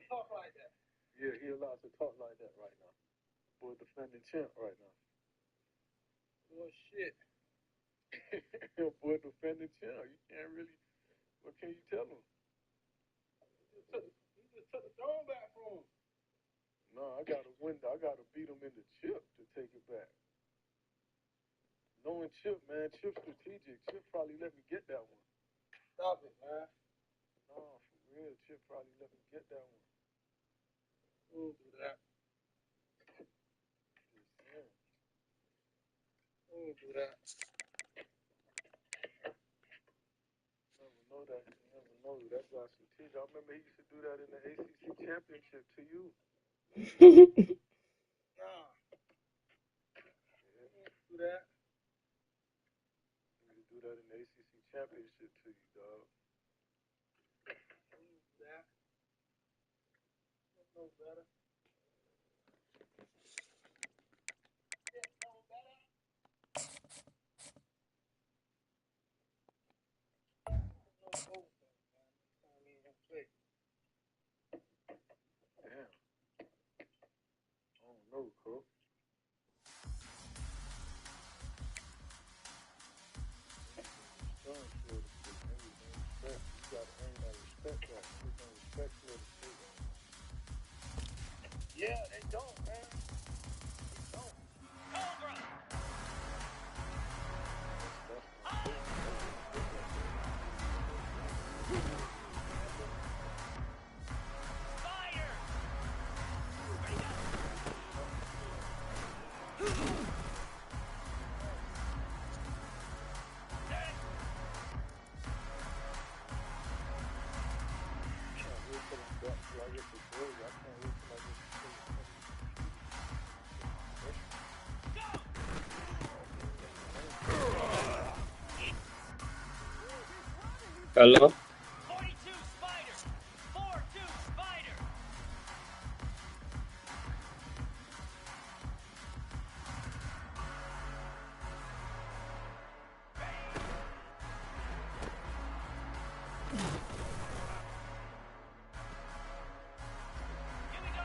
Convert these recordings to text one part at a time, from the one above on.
Talk like that. Yeah, he allowed to talk like that right now. Boy, defending champ right now. Well, shit. Boy, defending champ. You can't really. What can you tell him? He just took the throne back from him. No, I gotta win. I gotta beat him in the chip to take it back. Knowing Chip, man, Chip's strategic. Chip probably let me get that one. Stop it, man. No, for real, Chip probably let me get that one. We'll do that. We'll do that. Never know that. You never know. That's our strategic. I remember he used to do that in the ACC championship to you. Nah. Yeah. Do that. He used to do that in the ACC championship to you, dog. Do that. No better. Damn. I don't know, Cole. You gotta earn that respect back. There's no respect for the state. Yeah, they don't, man. They don't. Cobra! Fire! Hello? 42 Spider! 4-2 Spider! Here we go!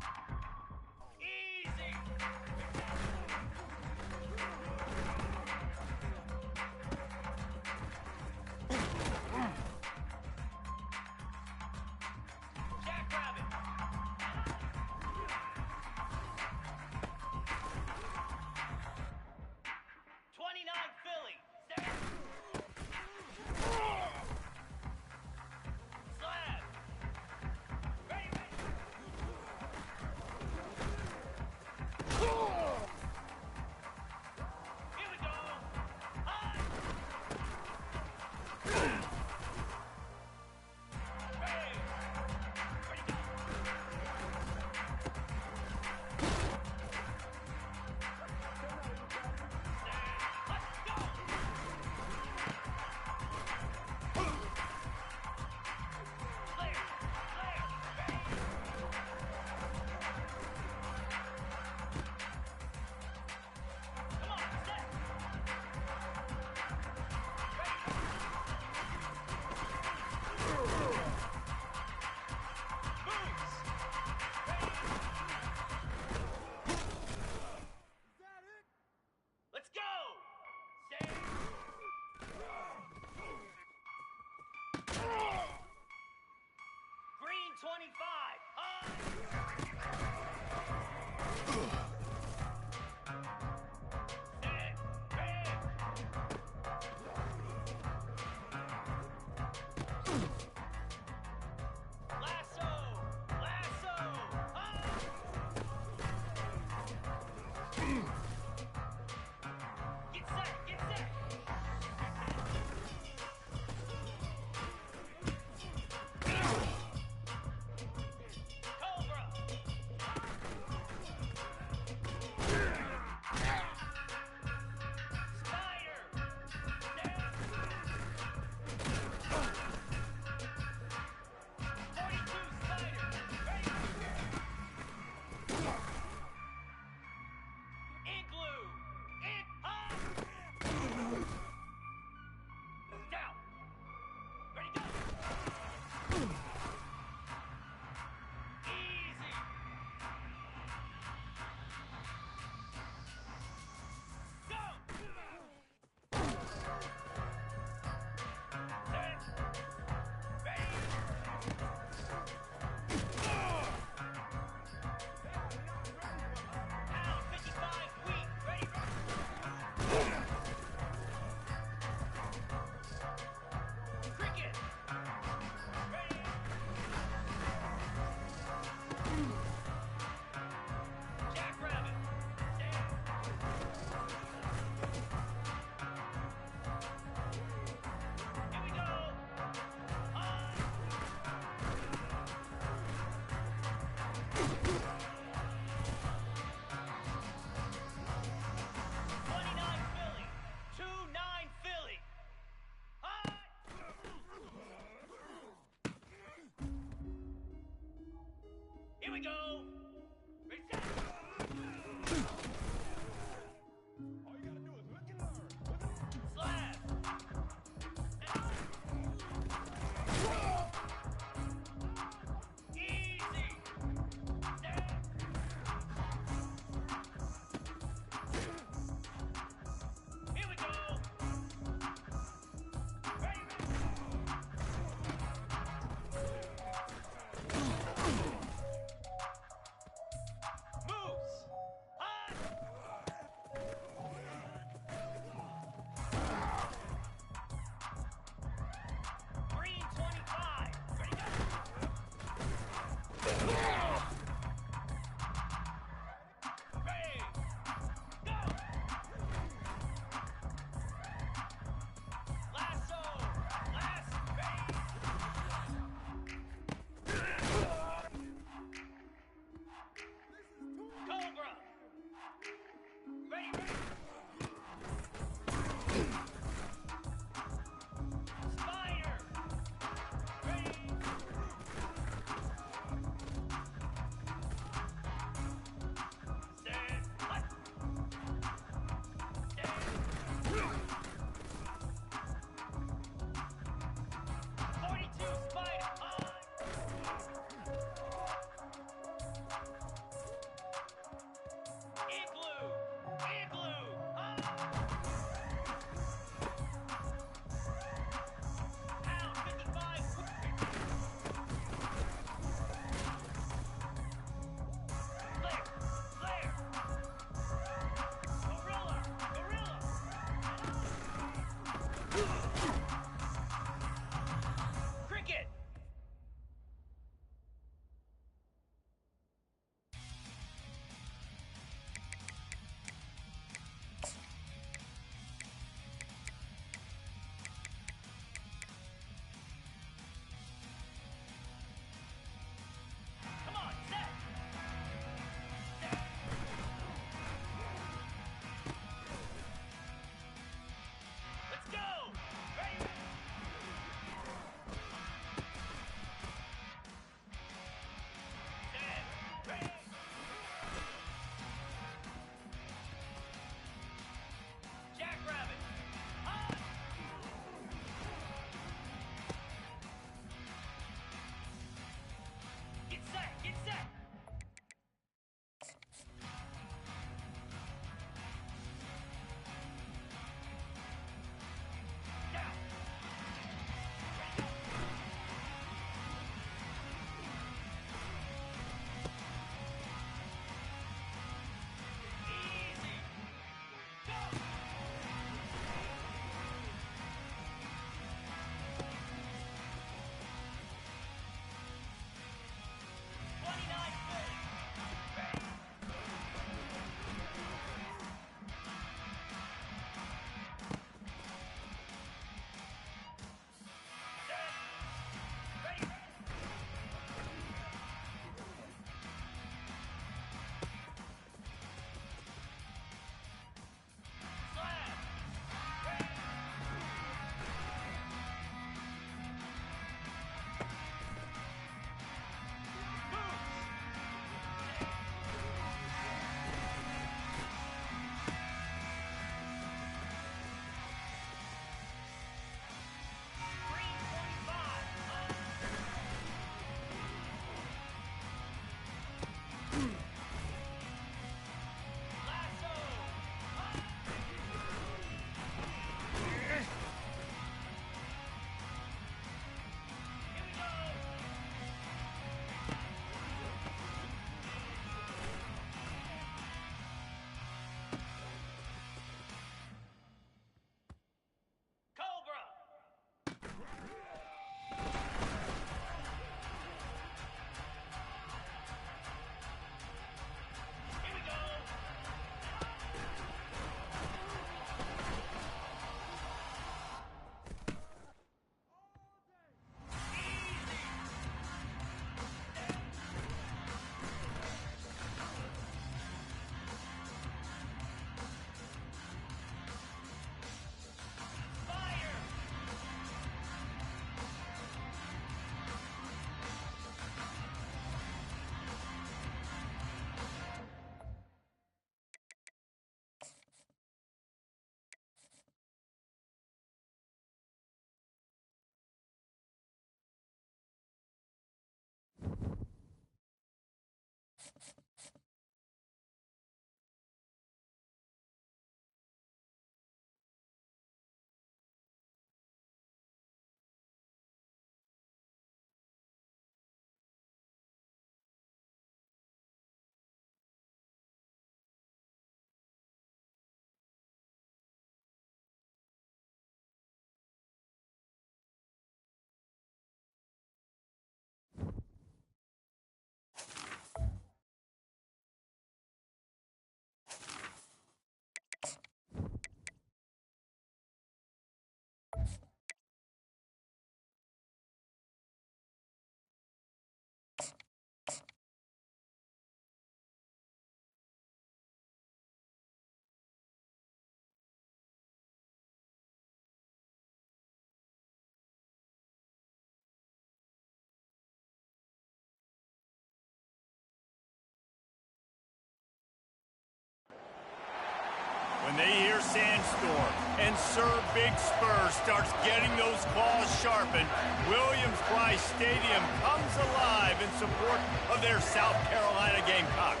When they hear Sandstorm and Sir Big Spur starts getting those claws sharpened, Williams-Brice Stadium comes alive in support of their South Carolina Gamecocks.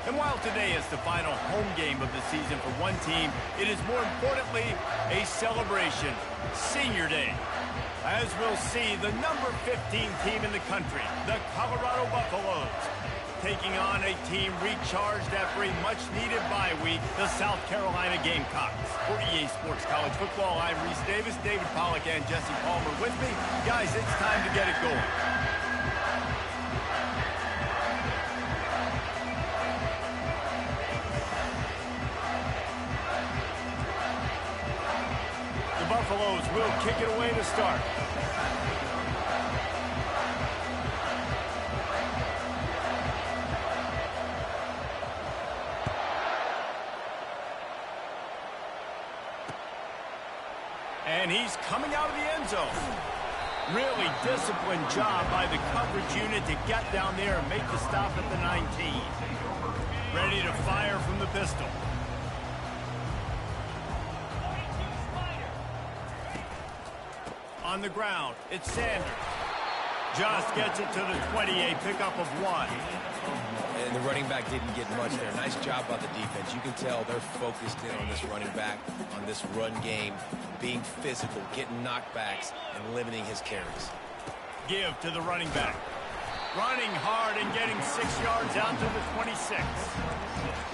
And while today is the final home game of the season for one team, it is more importantly a celebration, Senior Day. As we'll see, the number 15 team in the country, the Colorado Buffaloes, taking on a team recharged after a much-needed bye week, the South Carolina Gamecocks. For EA Sports College Football, I'm Reese Davis, David Pollack, and Jesse Palmer with me. Guys, it's time to get it going. The Buffaloes will kick it away to start. And he's coming out of the end zone. Really disciplined job by the coverage unit to get down there and make the stop at the 19. Ready to fire from the pistol. On the ground, it's Sanders. Just gets it to the 20, a pickup of 1. And the running back didn't get much there. Nice job by the defense. You can tell they're focused in on this running back, on this run game, being physical, getting knockbacks, and limiting his carries. Give to the running back. Running hard and getting 6 yards out to the 26.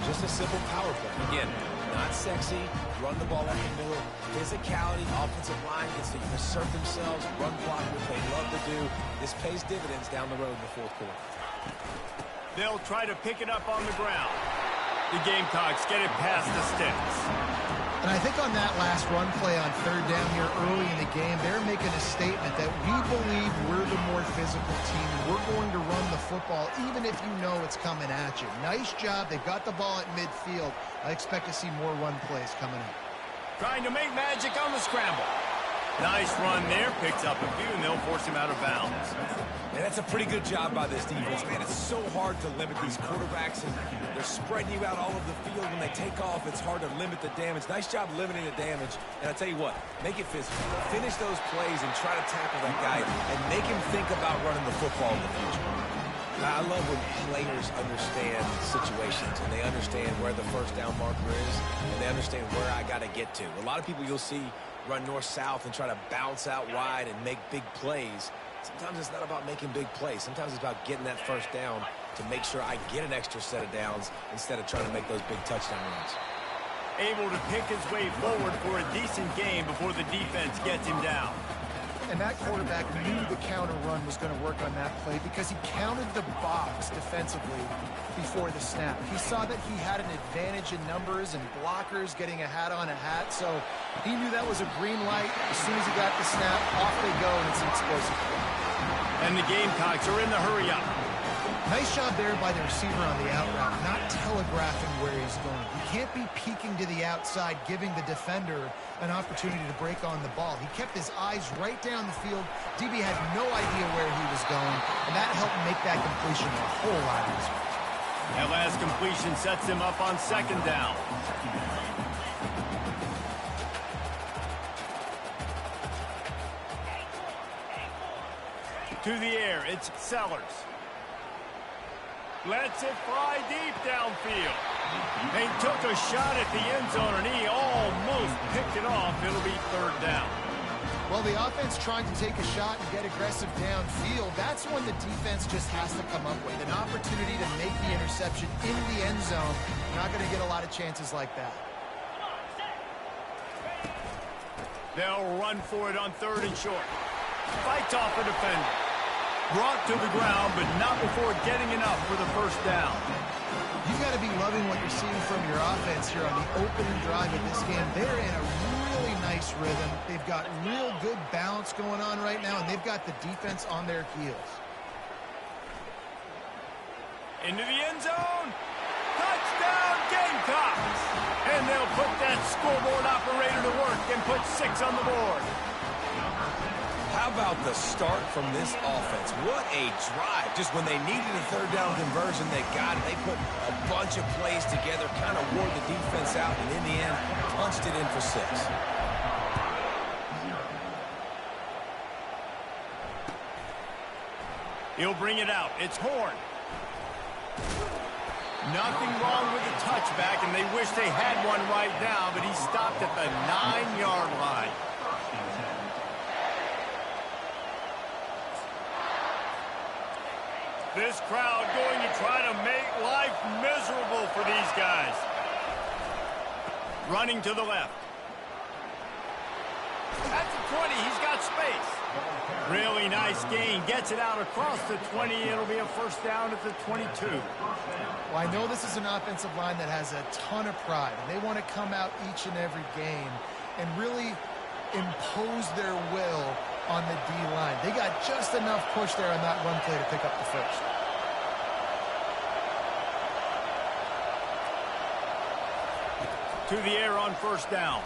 Just a simple power play. Again, not sexy, run the ball up the middle, physicality, offensive line gets to assert themselves, run block, what they love to do. This pays dividends down the road in the fourth quarter. They'll try to pick it up on the ground. The Gamecocks get it past the sticks. And I think on that last run play on third down here early in the game, they're making a statement that we believe we're the more physical team. We're going to run the football even if you know it's coming at you. Nice job. They've got the ball at midfield. I expect to see more run plays coming up. Trying to make magic on the scramble. Nice run there. Picks up a few, and they'll force him out of bounds. And that's a pretty good job by this defense. Man, it's so hard to limit these quarterbacks, and they're spreading you out all over the field. When they take off, it's hard to limit the damage. Nice job limiting the damage. And I tell you what, make it physical. Finish those plays and try to tackle that guy and make him think about running the football in the future. I love when players understand situations and they understand where the first down marker is and they understand where I got to get to. A lot of people you'll see run north-south and try to bounce out wide and make big plays. Sometimes it's not about making big plays. Sometimes it's about getting that first down to make sure I get an extra set of downs instead of trying to make those big touchdown runs. Able to pick his way forward for a decent game before the defense gets him down. And that quarterback knew the counter run was going to work on that play because he counted the box defensively before the snap. He saw that he had an advantage in numbers and blockers getting a hat on a hat, so he knew that was a green light. As soon as he got the snap, off they go, and it's an explosive play. And the Gamecocks are in the hurry-up. Nice job there by the receiver on the out route, not telegraphing where he's going. He can't be peeking to the outside, giving the defender an opportunity to break on the ball. He kept his eyes right down the field. DB had no idea where he was going, and that helped make that completion a whole lot easier. That last completion sets him up on second down. To the air, it's Sellers. Lets it fly deep downfield. They took a shot at the end zone, and he almost picked it off. It'll be third down. Well, the offense trying to take a shot and get aggressive downfield, that's when the defense just has to come up with an opportunity to make the interception in the end zone. You're not going to get a lot of chances like that. They'll run for it on third and short. Fights off a defender. Brought to the ground, but not before getting enough for the first down. You've got to be loving what you're seeing from your offense here on the opening drive of this game. They're in a really nice rhythm. They've got real good balance going on right now, and they've got the defense on their heels. Into the end zone. Touchdown, Gamecocks! And they'll put that scoreboard operator to work and put 6 on the board. How How about the start from this offense? What a drive. Just when they needed a third down conversion, they got it. They put a bunch of plays together, kind of wore the defense out, and in the end, punched it in for 6. He'll bring it out. It's Horn. Nothing wrong with the touchback, and they wish they had one right now, but he stopped at the 9-yard line. This crowd going to try to make life miserable for these guys. Running to the left. At the 20, he's got space. Really nice gain. Gets it out across the 20. It'll be a first down at the 22. Well, I know this is an offensive line that has a ton of pride, and they want to come out each and every game and really impose their will on the D-line. They got just enough push there on that run play to pick up the first. To the air on first down.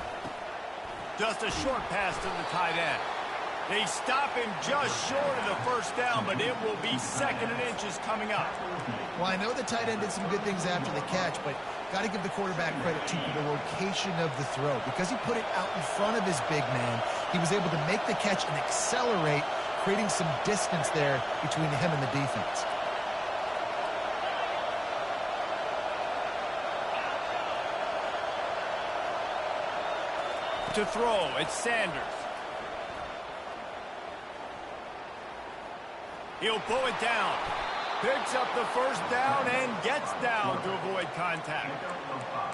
Just a short pass to the tight end. They stop him just short of the first down, but it will be 2nd and inches coming up. Well, I know the tight end did some good things after the catch, but got to give the quarterback credit to the location of the throw. Because he put it out in front of his big man, he was able to make the catch and accelerate, creating some distance there between him and the defense. To throw, it's Sanders. He'll pull it down. Picks up the first down and gets down to avoid contact.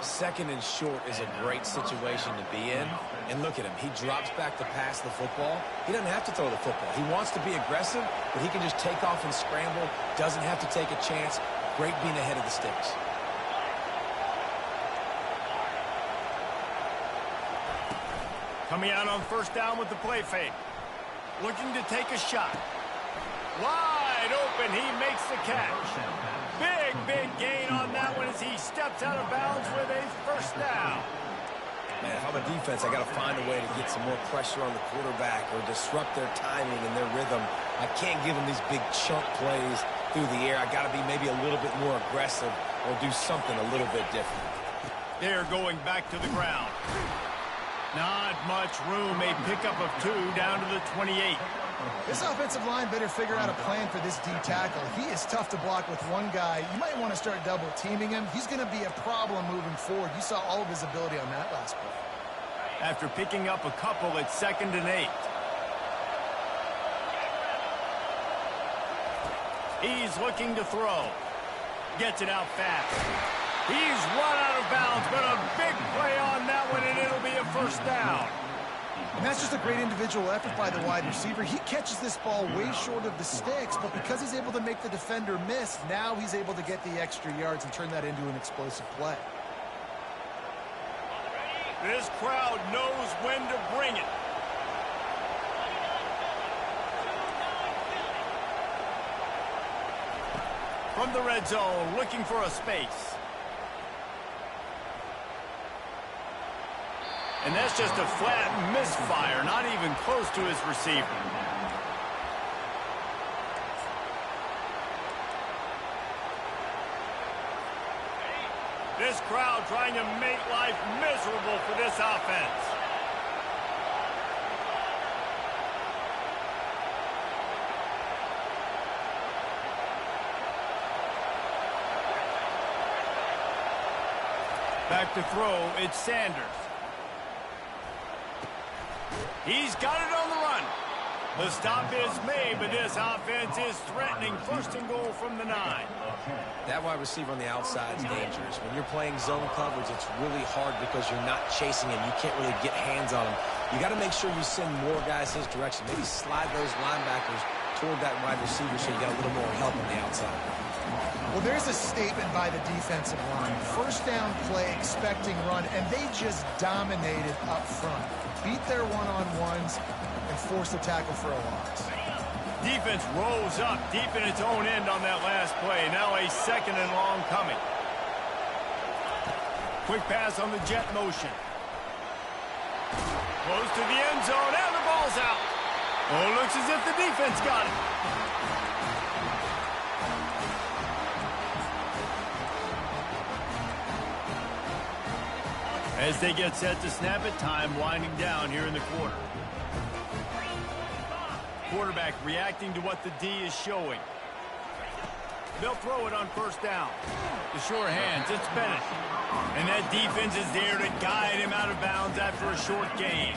2nd and short is a great situation to be in. And look at him. He drops back to pass the football. He doesn't have to throw the football. He wants to be aggressive, but he can just take off and scramble. Doesn't have to take a chance. Great being ahead of the sticks. Coming out on first down with the play fake. Looking to take a shot. Wide open, he makes the catch. Big gain on that one as he steps out of bounds with a first down. Man, if I'm a defense, I got to find a way to get some more pressure on the quarterback or disrupt their timing and their rhythm. I can't give them these big chunk plays through the air. I got to be maybe a little bit more aggressive or do something a little bit different. They're going back to the ground. Not much room, a pickup of 2 down to the 28. This offensive line better figure out a plan for this D tackle. He is tough to block with one guy. You might want to start double teaming him. He's going to be a problem moving forward. You saw all of his ability on that last play. After picking up a couple at 2nd and 8. He's looking to throw. Gets it out fast. He's run out of bounds, but a big play on that one, and it'll be a first down. And that's just a great individual effort by the wide receiver. He catches this ball way short of the sticks, but because he's able to make the defender miss, now he's able to get the extra yards and turn that into an explosive play. This crowd knows when to bring it. From the red zone, looking for a space. And that's just a flat misfire, not even close to his receiver. This crowd trying to make life miserable for this offense. Back to throw, it's Sanders. He's got it on the run. The stop is made, but this offense is threatening. 1st and goal from the 9. That wide receiver on the outside is dangerous. When you're playing zone coverage, it's really hard because you're not chasing him. You can't really get hands on him. You got to make sure you send more guys his direction. Maybe slide those linebackers toward that wide receiver so you got a little more help on the outside. Well, there's a statement by the defensive line. First down play, expecting run, and they just dominated up front. Beat their one-on-ones and forced the tackle for a loss. Defense rose up deep in its own end on that last play. Now a 2nd and long coming. Quick pass on the jet motion. Close to the end zone, and the ball's out. Oh, looks as if the defense got it. As they get set to snap it, time winding down here in the quarter. Quarterback reacting to what the D is showing. They'll throw it on first down. The sure hands, it's Bennett. And that defense is there to guide him out of bounds after a short gain.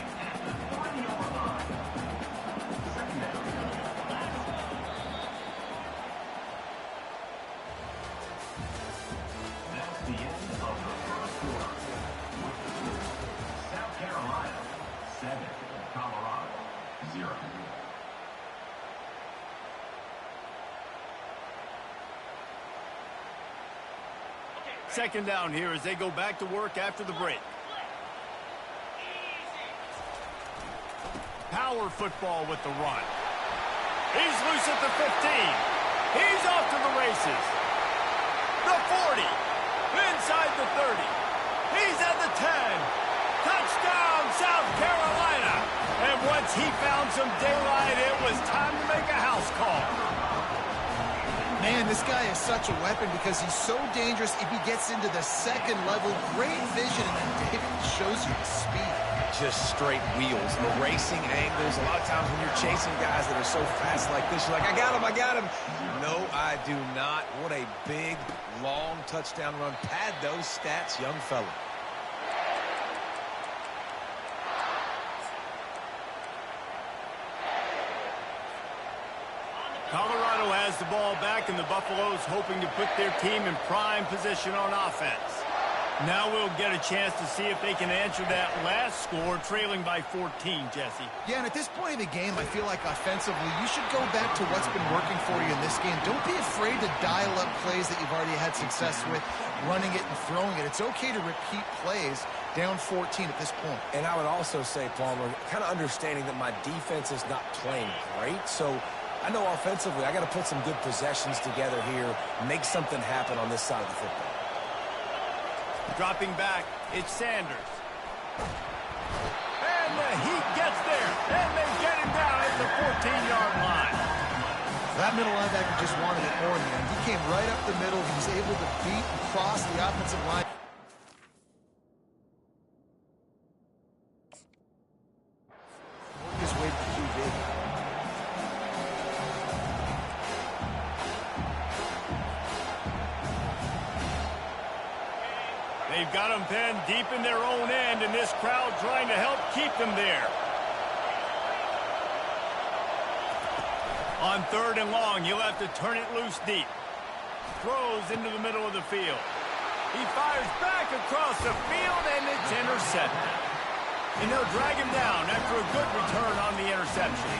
That's the end of the first quarter. South Carolina 7, Colorado 0. Second down here as they go back to work after the break. Power football with the run. He's loose at the 15. He's off to the races. The 40. Inside the 30. He's at the 10. Touchdown, South Carolina. And once he found some daylight, it was time to make a house call. Man, this guy is such a weapon because he's so dangerous if he gets into the second level. Great vision, and then David shows you the speed. Just straight wheels, erasing angles. A lot of times when you're chasing guys that are so fast like this, you're like, I got him. No, I do not. What a big, long touchdown run. Pad those stats, young fella. Colorado has the ball back, and the Buffaloes hoping to put their team in prime position on offense. Now we'll get a chance to see if they can answer that last score, trailing by 14, Jesse. Yeah, and at this point in the game, I feel like offensively, you should go back to what's been working for you in this game. Don't be afraid to dial up plays that you've already had success with, running it and throwing it. It's okay to repeat plays down 14 at this point. And I would also say, Palmer, kind of understanding that my defense is not playing great, so I know offensively I got to put some good possessions together here, make something happen on this side of the football. Dropping back, it's Sanders. And the Heat gets there, and they get him down at the 14-yard line. That middle linebacker just wanted it more, man. He came right up the middle. He was able to beat and cross the offensive line. His way to QB. They've got them pinned deep in their own end, and this crowd trying to help keep them there. On third and long, he'll have to turn it loose deep. Throws into the middle of the field. He fires back across the field, and it's intercepted. And they'll drag him down after a good return on the interception.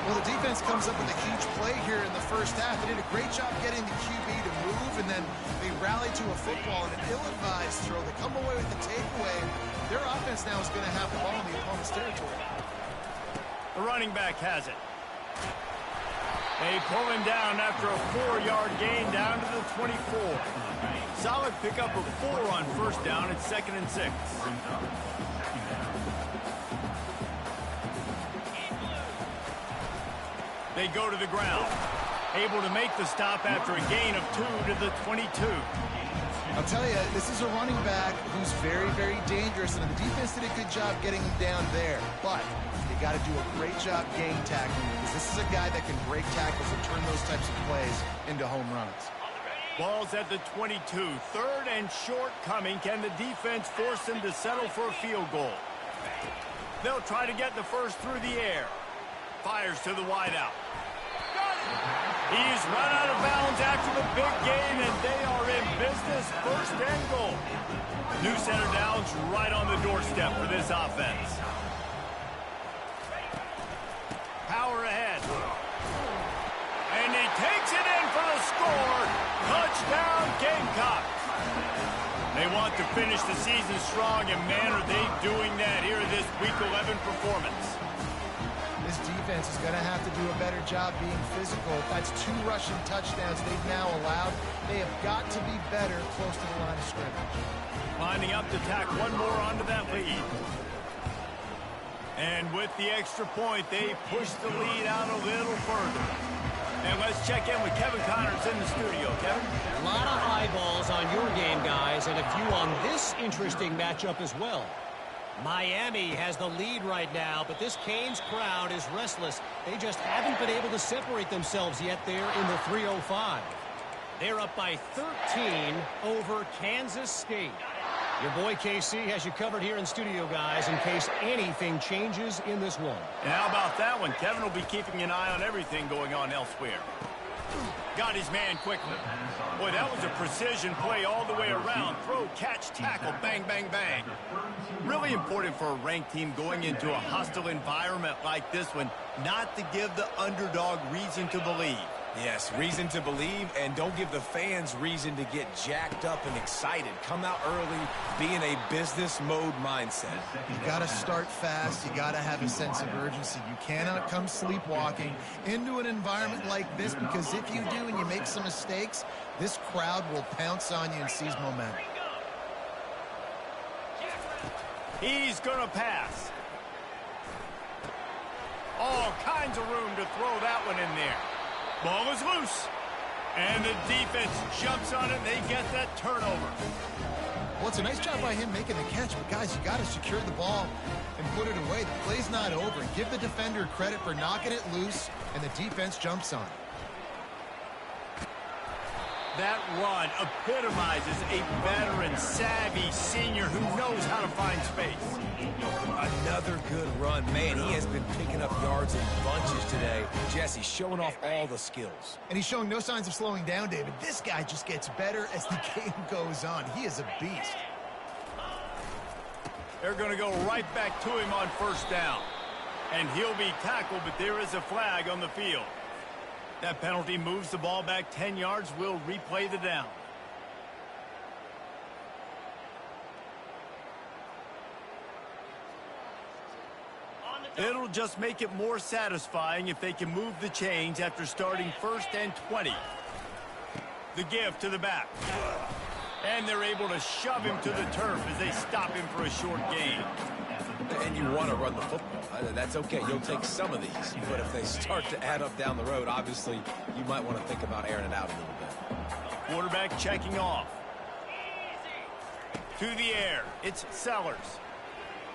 Well, the defense comes up with a huge play here in the first half. They did a great job getting the QB to move, and then they rallied to a football and an ill-advised throw. They come away with the takeaway. Their offense now is going to have the ball in the opponent's territory. The running back has it. They pull him down after a 4-yard gain down to the 24. Solid pickup of 4 on first down. It's 2nd and 6. They go to the ground. Able to make the stop after a gain of 2 to the 22. I'll tell you, this is a running back who's very, very dangerous, and the defense did a good job getting him down there. But they got to do a great job game tackling, because this is a guy that can break tackles and turn those types of plays into home runs. Ball's at the 22. 3rd and short coming. Can the defense force them to settle for a field goal? They'll try to get the first through the air. Fires to the wideout. He's run out of bounds after the big gain, and they are in business. 1st and goal. New center downs right on the doorstep for this offense. Power ahead. And he takes it in for the score. Touchdown, Gamecocks. They want to finish the season strong, and man, are they doing that here in this Week 11 performance. This defense is going to have to do a better job being physical. That's 2 rushing touchdowns they've now allowed. They have got to be better close to the line of scrimmage. Lining up to tack one more onto that lead. And with the extra point, they push the lead out a little further. And let's check in with Kevin Connors in the studio. Kevin? A lot of eyeballs on your game, guys, and a few on this interesting matchup as well. Miami has the lead right now, but this Canes crowd is restless. They just haven't been able to separate themselves yet there in the 305. They're up by 13 over Kansas State. Your boy KC has you covered here in studio, guys, in case anything changes in this one. And how about that one? Kevin will be keeping an eye on everything going on elsewhere. Got his man quickly. Boy, that was a precision play all the way around. Throw, catch, tackle, bang, bang, bang. Really important for a ranked team going into a hostile environment like this one, not to give the underdog reason to believe. Yes, reason to believe, and don't give the fans reason to get jacked up and excited. Come out early, be in a business mode mindset. You got to start fast. You got to have a sense of urgency. You cannot come sleepwalking into an environment like this, because if you do and you make some mistakes, this crowd will pounce on you and seize momentum. He's going to pass. All kinds of room to throw that one in there. Ball is loose. And the defense jumps on it. They get that turnover. Well, it's a nice job by him making the catch, but guys, you got to secure the ball and put it away. The play's not over. Give the defender credit for knocking it loose, and the defense jumps on it. That run epitomizes a veteran, savvy senior who knows how to find space. Another good run. Man, he has been picking up yards in bunches today. Jesse showing off all the skills. And he's showing no signs of slowing down, David. This guy just gets better as the game goes on. He is a beast. They're going to go right back to him on first down. And he'll be tackled, but there is a flag on the field. That penalty moves the ball back 10 yards. We'll replay the down. It'll just make it more satisfying if they can move the chains after starting 1st and 20. The give to the back. And they're able to shove him to the turf as they stop him for a short gain. And you want to run the football. That's okay. You'll take some of these. But if they start to add up down the road, obviously, you might want to think about airing it out a little bit. Quarterback checking off. To the air. It's Sellers.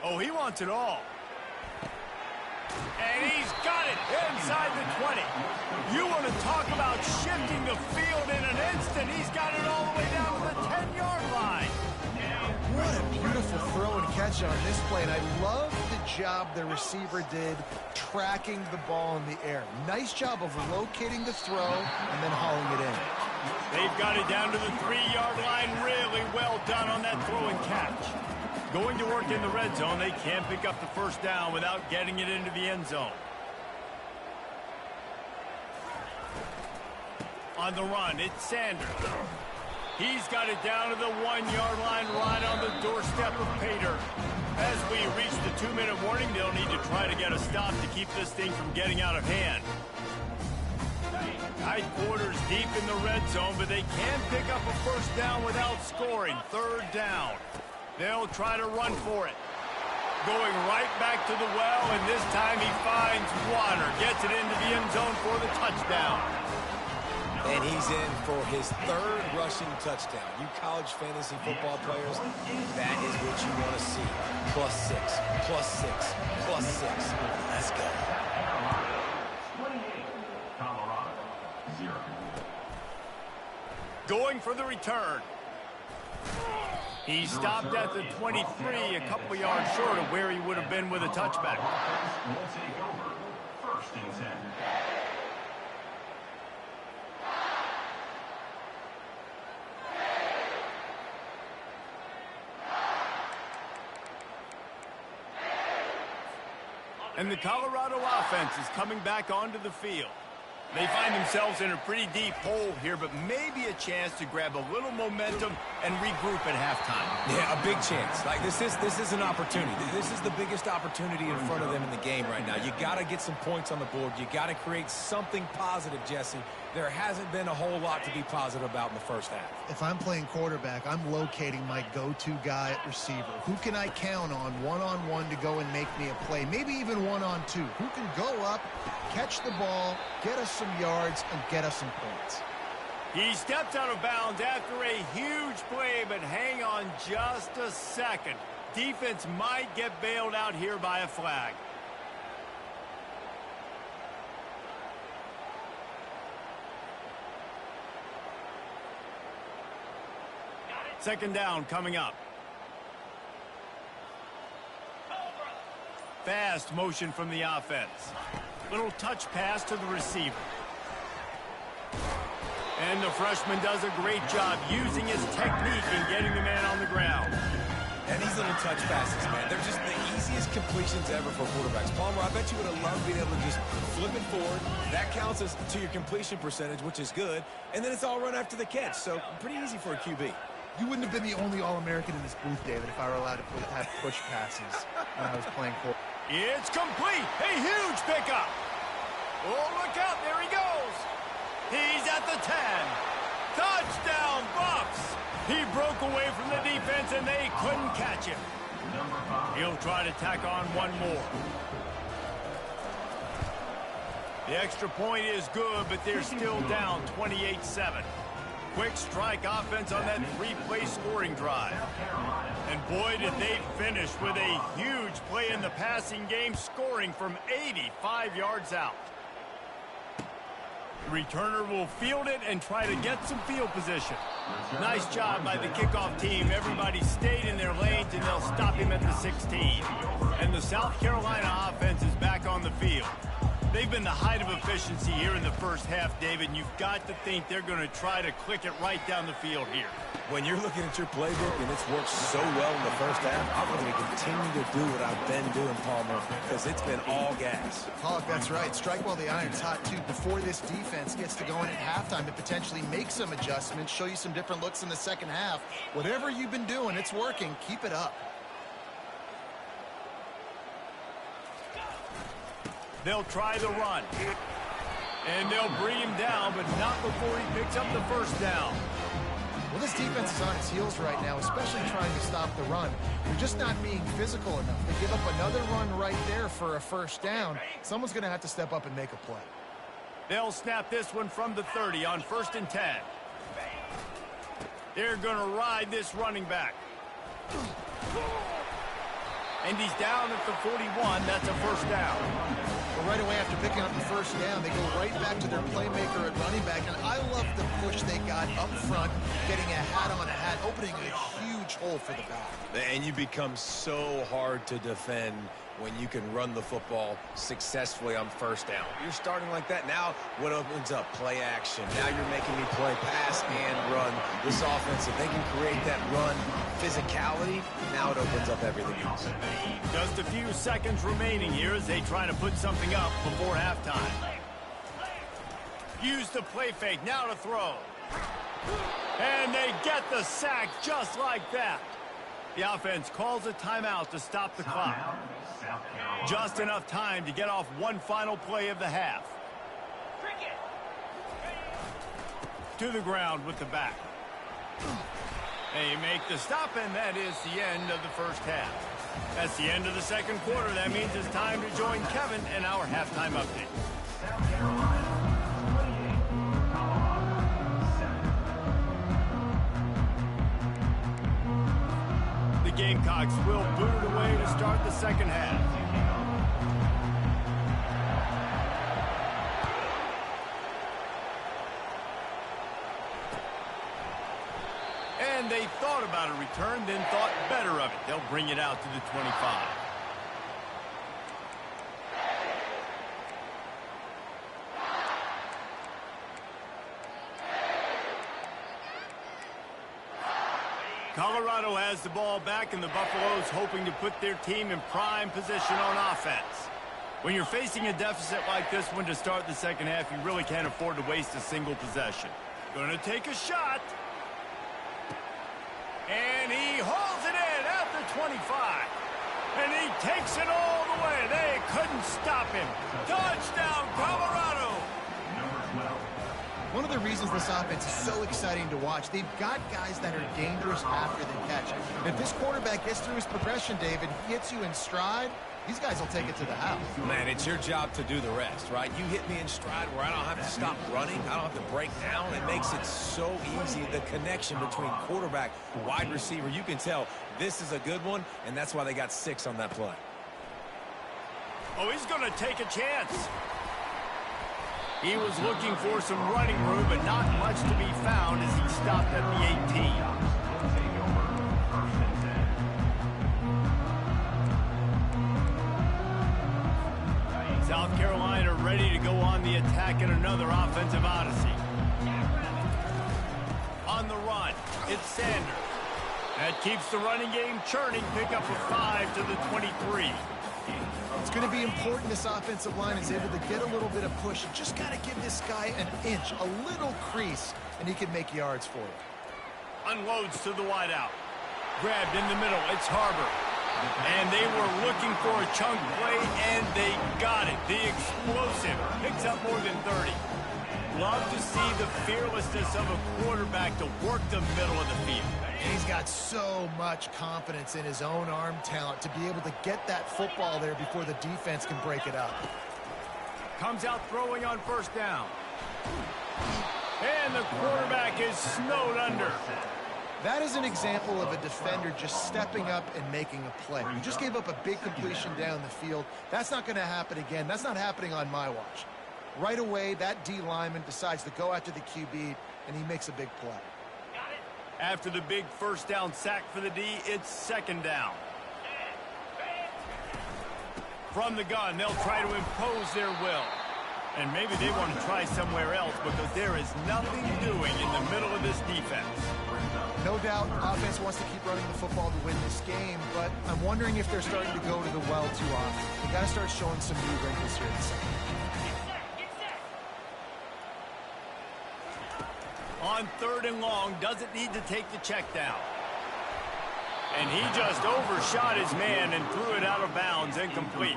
Oh, he wants it all. And he's got it inside the 20. You want to talk about shifting the field in an instant. He's got it all the way down to the 10-yard line. What a beautiful throw and catch on this play. And I love the job the receiver did tracking the ball in the air. Nice job of locating the throw and then hauling it in. They've got it down to the 3-yard line. Really well done on that throw and catch. Going to work in the red zone, they can't pick up the first down without getting it into the end zone. On the run, it's Sanders. He's got it down to the 1-yard line right on the doorstep of Pater. As we reach the 2-minute warning, they'll need to try to get a stop to keep this thing from getting out of hand. Tight quarters deep in the red zone, but they can pick up a first down without scoring. 3rd down. They'll try to run for it. Going right back to the well, and this time he finds water. Gets it into the end zone for the touchdown. And he's in for his 3rd rushing touchdown. You college fantasy football players, that is what you want to see. +6, +6, +6. Let's go. 28, Colorado, 0. Going for the return. He stopped at the 23, a couple yards short of where he would have been with a touchback. Will take over 1st and 10. And the Colorado offense is coming back onto the field. They find themselves in a pretty deep hole here, but maybe a chance to grab a little momentum and regroup at halftime. Yeah, a big chance. Like this is an opportunity. This is the biggest opportunity in front of them in the game right now. You got to get some points on the board. You got to create something positive, Jesse. There hasn't been a whole lot to be positive about in the first half. If I'm playing quarterback, I'm locating my go-to guy at receiver. Who can I count on one-on-one to go and make me a play? Maybe even one-on-two. Who can go up, catch the ball, get us some yards, and get us some points? He steps out of bounds after a huge play, but hang on just a second. Defense might get bailed out here by a flag. Second down coming up. Fast motion from the offense. Little touch pass to the receiver. And the freshman does a great job using his technique and getting the man on the ground. And these little touch passes, man, they're just the easiest completions ever for quarterbacks. Palmer, I bet you would have loved being able to just flip it forward. That counts as to your completion percentage, which is good. And then it's all run after the catch, so pretty easy for a QB. You wouldn't have been the only All-American in this booth, David, if I were allowed to have push passes when I was playing quarterback. It's complete. A huge pickup. Oh, look out. There he goes. He's at the 10. Touchdown, Bucks. He broke away from the defense, and they couldn't catch him. He'll try to tack on one more. The extra point is good, but they're still down 28-7. Quick strike offense on that three-play scoring drive. And boy, did they finish with a huge play in the passing game, scoring from 85 yards out. The returner will field it and try to get some field position. Nice job by the kickoff team. Everybody stayed in their lanes, and they'll stop him at the 16. And the South Carolina offense is back on the field. They've been the height of efficiency here in the first half, David, and you've got to think they're going to try to click it right down the field here. When you're looking at your playbook and it's worked so well in the first half, I'm going to continue to do what I've been doing, Palmer, because it's been all gas. Pollock, that's right. Strike while the iron's hot, too. Before this defense gets to going at halftime to potentially make some adjustments, show you some different looks in the second half. Whatever you've been doing, it's working. Keep it up. They'll try the run. And they'll bring him down, but not before he picks up the first down. Well, this defense is on its heels right now, especially trying to stop the run. They're just not being physical enough. They give up another run right there for a first down. Someone's going to have to step up and make a play. They'll snap this one from the 30 on 1st and 10. They're going to ride this running back. And he's down at the 41. That's a first down. Well, right away after picking up the first down, they go right back to their playmaker at running back. And I love the push they got up front, getting a hat on a hat, opening a huge hole for the back. And you become so hard to defend when you can run the football successfully on first down. You're starting like that. Now what opens up? Play action. Now you're making me play pass and run. This offense, if they can create that run physicality, now it opens up everything else. Just a few seconds remaining here as they try to put something up before halftime. Use the play fake. Now to throw. And they get the sack just like that. The offense calls a timeout to stop the clock. Just enough time to get off one final play of the half. To the ground with the back. They make the stop, and that is the end of the first half. That's the end of the second quarter. That means it's time to join Kevin in our halftime update. South Carolina 28, The Gamecocks will boot it away to start the second half. And they thought about a return, then thought better of it. They'll bring it out to the 25. Colorado has the ball back, and the Buffaloes hoping to put their team in prime position on offense. When you're facing a deficit like this one to start the second half, you really can't afford to waste a single possession. Gonna take a shot. And he holds it in at the 25. And he takes it all the way. They couldn't stop him. Touchdown, Colorado. One of the reasons this offense is so exciting to watch, they've got guys that are dangerous after the catch. If this quarterback gets through his progression, David, hits you in stride, these guys will take it to the house. Man, it's your job to do the rest, right? You hit me in stride where I don't have to stop running. I don't have to break down. It makes it so easy, the connection between quarterback, wide receiver. You can tell this is a good one, and that's why they got 6 on that play. Oh, he's going to take a chance. He was looking for some running room, but not much to be found as he stopped at the 18. South Carolina ready to go on the attack in another offensive odyssey. On the run, it's Sanders. That keeps the running game churning. Pick up a 5 to the 23. It's going to be important this offensive line is able to get a little bit of push. You just got to give this guy an inch, a little crease, and he can make yards for you. Unloads to the wideout. Grabbed in the middle. It's Harbor. And they were looking for a chunk play, and they got it. The explosive picks up more than 30. Love to see the fearlessness of a quarterback to work the middle of the field. And he's got so much confidence in his own arm talent to be able to get that football there before the defense can break it up. Comes out throwing on first down. And the quarterback is snowed under. That is an example of a defender just stepping up and making a play. You just gave up a big completion down the field. That's not going to happen again. That's not happening on my watch. Right away, that D lineman decides to go after the QB, and he makes a big play. After the big first down sack for the D, it's second down. From the gun, they'll try to impose their will. And maybe they want to try somewhere else because there is nothing doing in the middle of this defense. No doubt, offense wants to keep running the football to win this game, but I'm wondering if they're starting to go to the well too often. They got to start showing some new wrinkles here in the second. On 3rd and long, doesn't need to take the check down. And he just overshot his man and threw it out of bounds, incomplete.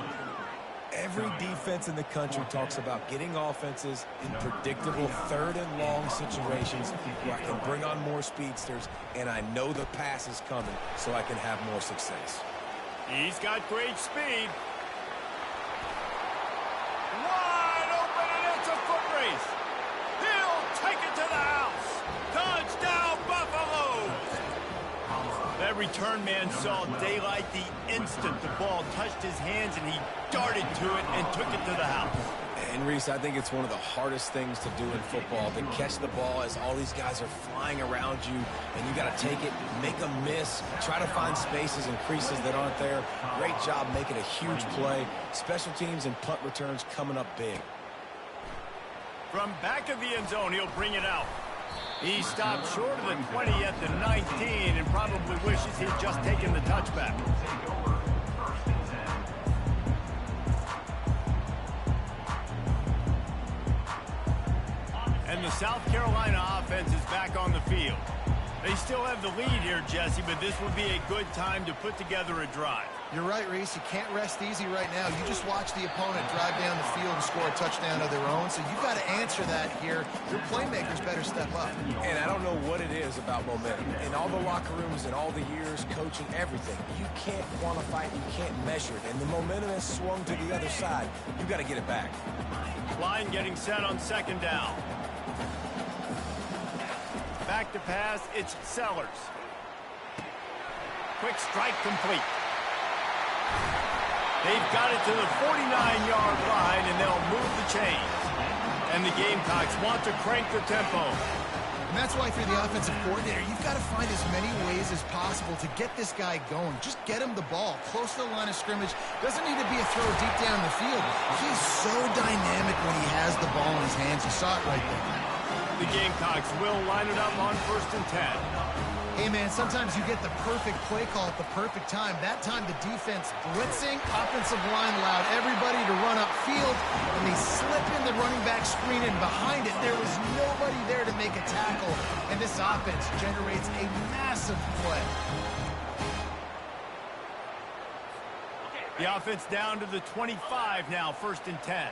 Every defense in the country talks about getting offenses in predictable 3rd and long situations where I can bring on more speedsters and I know the pass is coming so I can have more success. He's got great speed. Wide open, and it's a foot race. He'll take it to the house. Touchdown, Buffalo! That return man saw daylight the instant the ball touched his hands, and he darted to it and took it to the house. And, Reese, I think it's one of the hardest things to do in football, to catch the ball as all these guys are flying around you, and you got to take it, make a miss, try to find spaces and creases that aren't there. Great job making a huge play. Special teams and punt returns coming up big. From back of the end zone, he'll bring it out. He stopped short of the 20 at the 19 and probably wishes he'd just taken the touchback. And the South Carolina offense is back on the field. They still have the lead here, Jesse, but this would be a good time to put together a drive. You're right, Reese. You can't rest easy right now. You just watch the opponent drive down the field and score a touchdown of their own, so you've got to answer that here. Your playmakers better step up. And I don't know what it is about momentum. In all the locker rooms and all the years coaching, everything, you can't quantify it, you can't measure it. And the momentum has swung to the other side. You've got to get it back. Line getting set on second down. Back to pass, it's Sellers. Quick strike complete. They've got it to the 49-yard line, and they'll move the chains. And the Gamecocks want to crank the tempo. And that's why, for the offensive coordinator, you've got to find as many ways as possible to get this guy going. Just get him the ball close to the line of scrimmage. Doesn't need to be a throw deep down the field. He's so dynamic when he has the ball in his hands. You saw it right there. The Gamecocks will line it up on 1st and 10. Hey, man, sometimes you get the perfect play call at the perfect time. That time the defense blitzing, offensive line allowed everybody to run upfield, and they slip in the running back screen, and behind it there was nobody there to make a tackle, and this offense generates a massive play. The offense down to the 25 now, 1st and 10.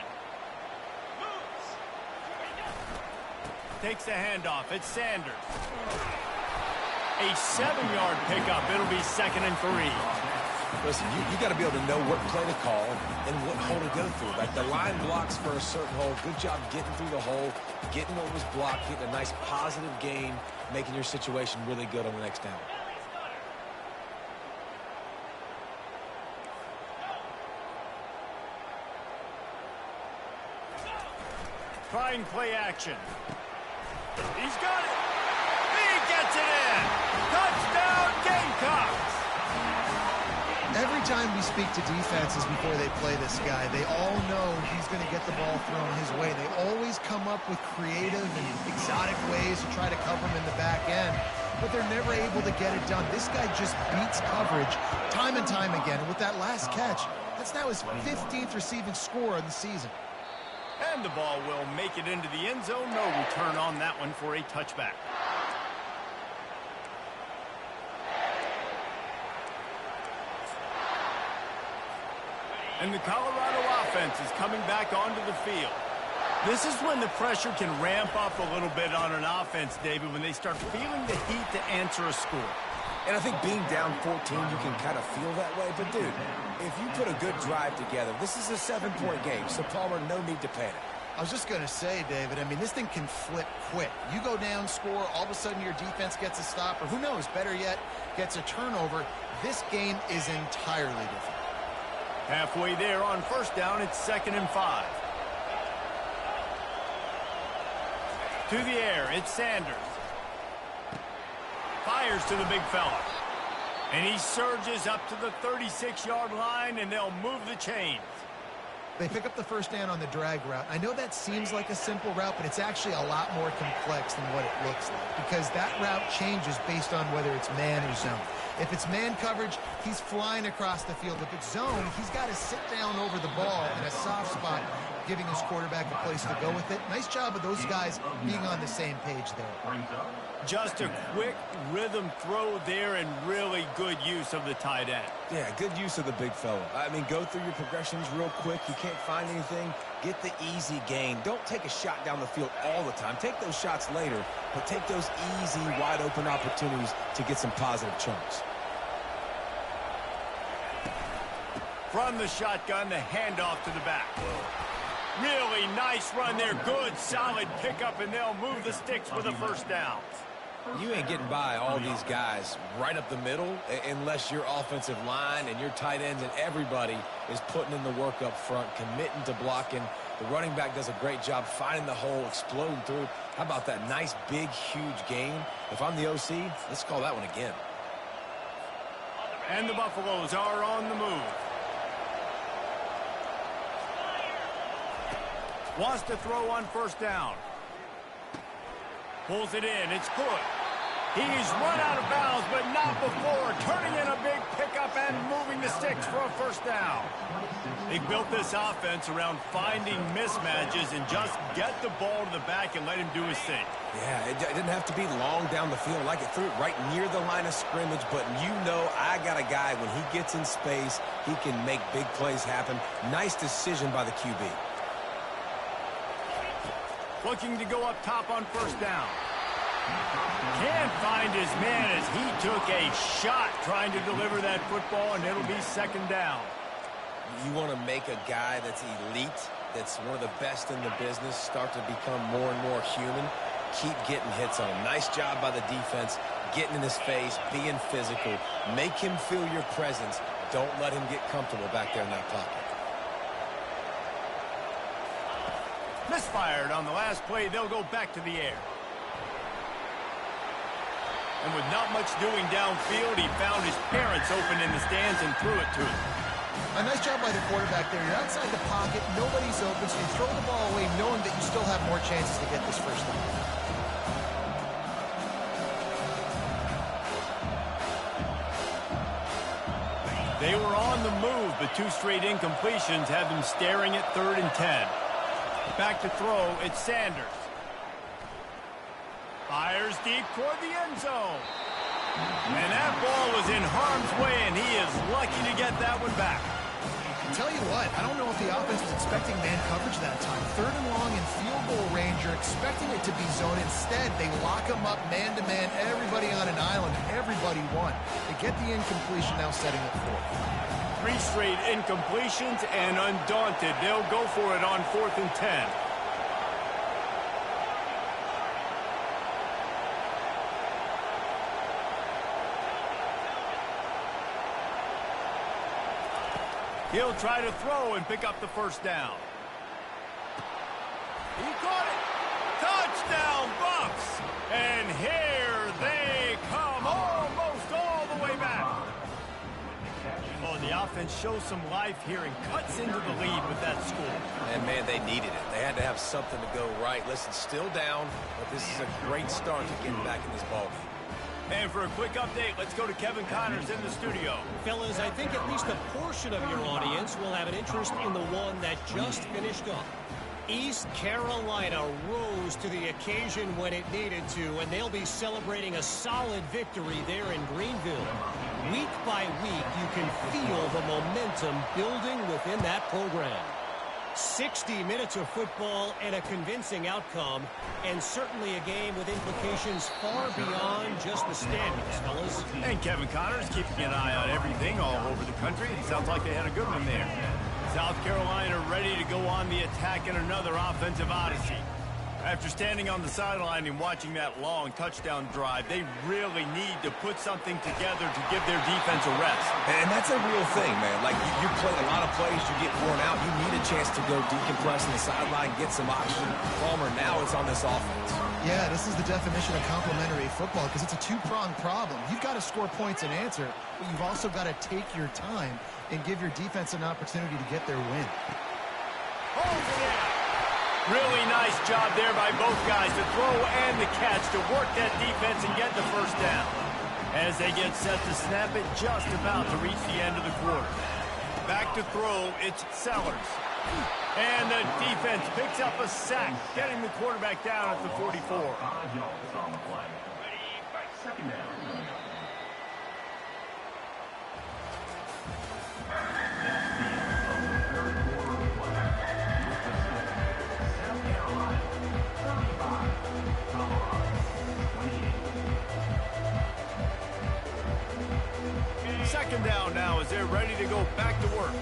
Takes the handoff. It's Sanders. A 7-yard pickup. It'll be 2nd and 3. Listen, you got to be able to know what play to call and what hole to go through. Like the line blocks for a certain hole. Good job getting through the hole, getting what was blocked, getting a nice positive gain, making your situation really good on the next down. Trying play action. He's got it. He gets it in. Touchdown, Gamecocks. Every time we speak to defenses before they play this guy, they all know he's going to get the ball thrown his way. They always come up with creative and exotic ways to try to cover him in the back end, but they're never able to get it done. This guy just beats coverage time and time again. And with that last catch, that's now his 15th receiving score of the season. And the ball will make it into the end zone. No return on that one for a touchback. And the Colorado offense is coming back onto the field. This is when the pressure can ramp up a little bit on an offense, David, when they start feeling the heat to answer a score. And I think being down 14, you can kind of feel that way. But, dude, if you put a good drive together, this is a 7-point game, so Palmer, no need to panic. I was just going to say, David, I mean, this thing can flip quick. You go down, score, all of a sudden your defense gets a stop, or who knows, better yet, gets a turnover. This game is entirely different. Halfway there on 1st down, it's 2nd and 5. To the air, it's Sanders. Fires to the big fella. And he surges up to the 36-yard line, and they'll move the chains. They pick up the first down on the drag route. I know that seems like a simple route, but it's actually a lot more complex than what it looks like, because that route changes based on whether it's man or zone. If it's man coverage, he's flying across the field. If it's zone, he's got to sit down over the ball in a soft spot, giving his quarterback a place to go with it. Nice job of those guys being on the same page there. Just a quick rhythm throw there and really good use of the tight end. Yeah, good use of the big fella. I mean, go through your progressions real quick. You can't find anything. Get the easy gain. Don't take a shot down the field all the time. Take those shots later, but take those easy, wide-open opportunities to get some positive chunks. From the shotgun, the handoff to the back. Really nice run there. Good, solid pickup, and they'll move the sticks for the first down. You ain't getting by all these guys right up the middle unless your offensive line and your tight ends and everybody is putting in the work up front, committing to blocking. The running back does a great job finding the hole, exploding through. How about that nice, big, huge gain? If I'm the OC, let's call that one again. And the Buffaloes are on the move. Wants to throw on 1st down. Pulls it in. It's good. He's run out of bounds, but not before turning in a big pickup and moving the sticks for a 1st down. They built this offense around finding mismatches and just get the ball to the back and let him do his thing. Yeah, it didn't have to be long down the field. Like it threw it right near the line of scrimmage, but you know I got a guy, when he gets in space, he can make big plays happen. Nice decision by the QB. Looking to go up top on 1st down. Can't find his man as he took a shot trying to deliver that football, and it'll be 2nd down. You want to make a guy that's elite, that's one of the best in the business, start to become more and more human. Keep getting hits on him. Nice job by the defense, getting in his face, being physical. Make him feel your presence. Don't let him get comfortable back there in that pocket. Misfired on the last play. They'll go back to the air. And with not much doing downfield, he found his parents open in the stands and threw it to him. A nice job by the quarterback there. You're outside the pocket, nobody's open, so you throw the ball away knowing that you still have more chances to get this first down. They were on the move, but 2 straight incompletions have them staring at 3rd and 10. Back to throw, it's Sanders. Fires deep toward the end zone. And that ball was in harm's way, and he is lucky to get that one back. I'll tell you what, I don't know if the offense was expecting man coverage that time. 3rd and long in field goal range, you're expecting it to be zone. Instead, they lock them up man-to-man, everybody on an island, everybody won. They get the incompletion, now setting up 4th. 3 straight incompletions, and undaunted, they'll go for it on 4th and 10. He'll try to throw and pick up the first down. He caught it. Touchdown, Bucks! And here they come, almost all the way back. Oh, the offense shows some life here and cuts into the lead with that score. And, man, they needed it. They had to have something to go right. Listen, still down, but this is a great start to getting back in this ballgame. And for a quick update, let's go to Kevin Connors in the studio. Fellas, I think at least a portion of your audience will have an interest in the one that just finished up. East Carolina rose to the occasion when it needed to, and they'll be celebrating a solid victory there in Greenville. Week by week, you can feel the momentum building within that program. 60 minutes of football and a convincing outcome, and certainly a game with implications far beyond just the standings, fellas. And Kevin Connors keeping an eye on everything all over the country. It sounds like they had a good one there. South Carolina ready to go on the attack in another offensive odyssey. After standing on the sideline and watching that long touchdown drive, they really need to put something together to give their defense a rest. And that's a real thing, man. Like, you play a lot of plays, you get worn out, you need a chance to go decompress on the sideline, get some oxygen. Palmer, now it's on this offense. Yeah, this is the definition of complementary football because it's a 2-pronged problem. You've got to score points and answer, but you've also got to take your time and give your defense an opportunity to get their win. Oh, yeah. Really nice job there by both guys to throw and the catch to work that defense and get the first down. As they get set to snap it, just about to reach the end of the quarter. Back to throw, it's Sellers. And the defense picks up a sack, getting the quarterback down at the 44. 5 yards on the play. Second down. Second down now as they're ready to go back to work.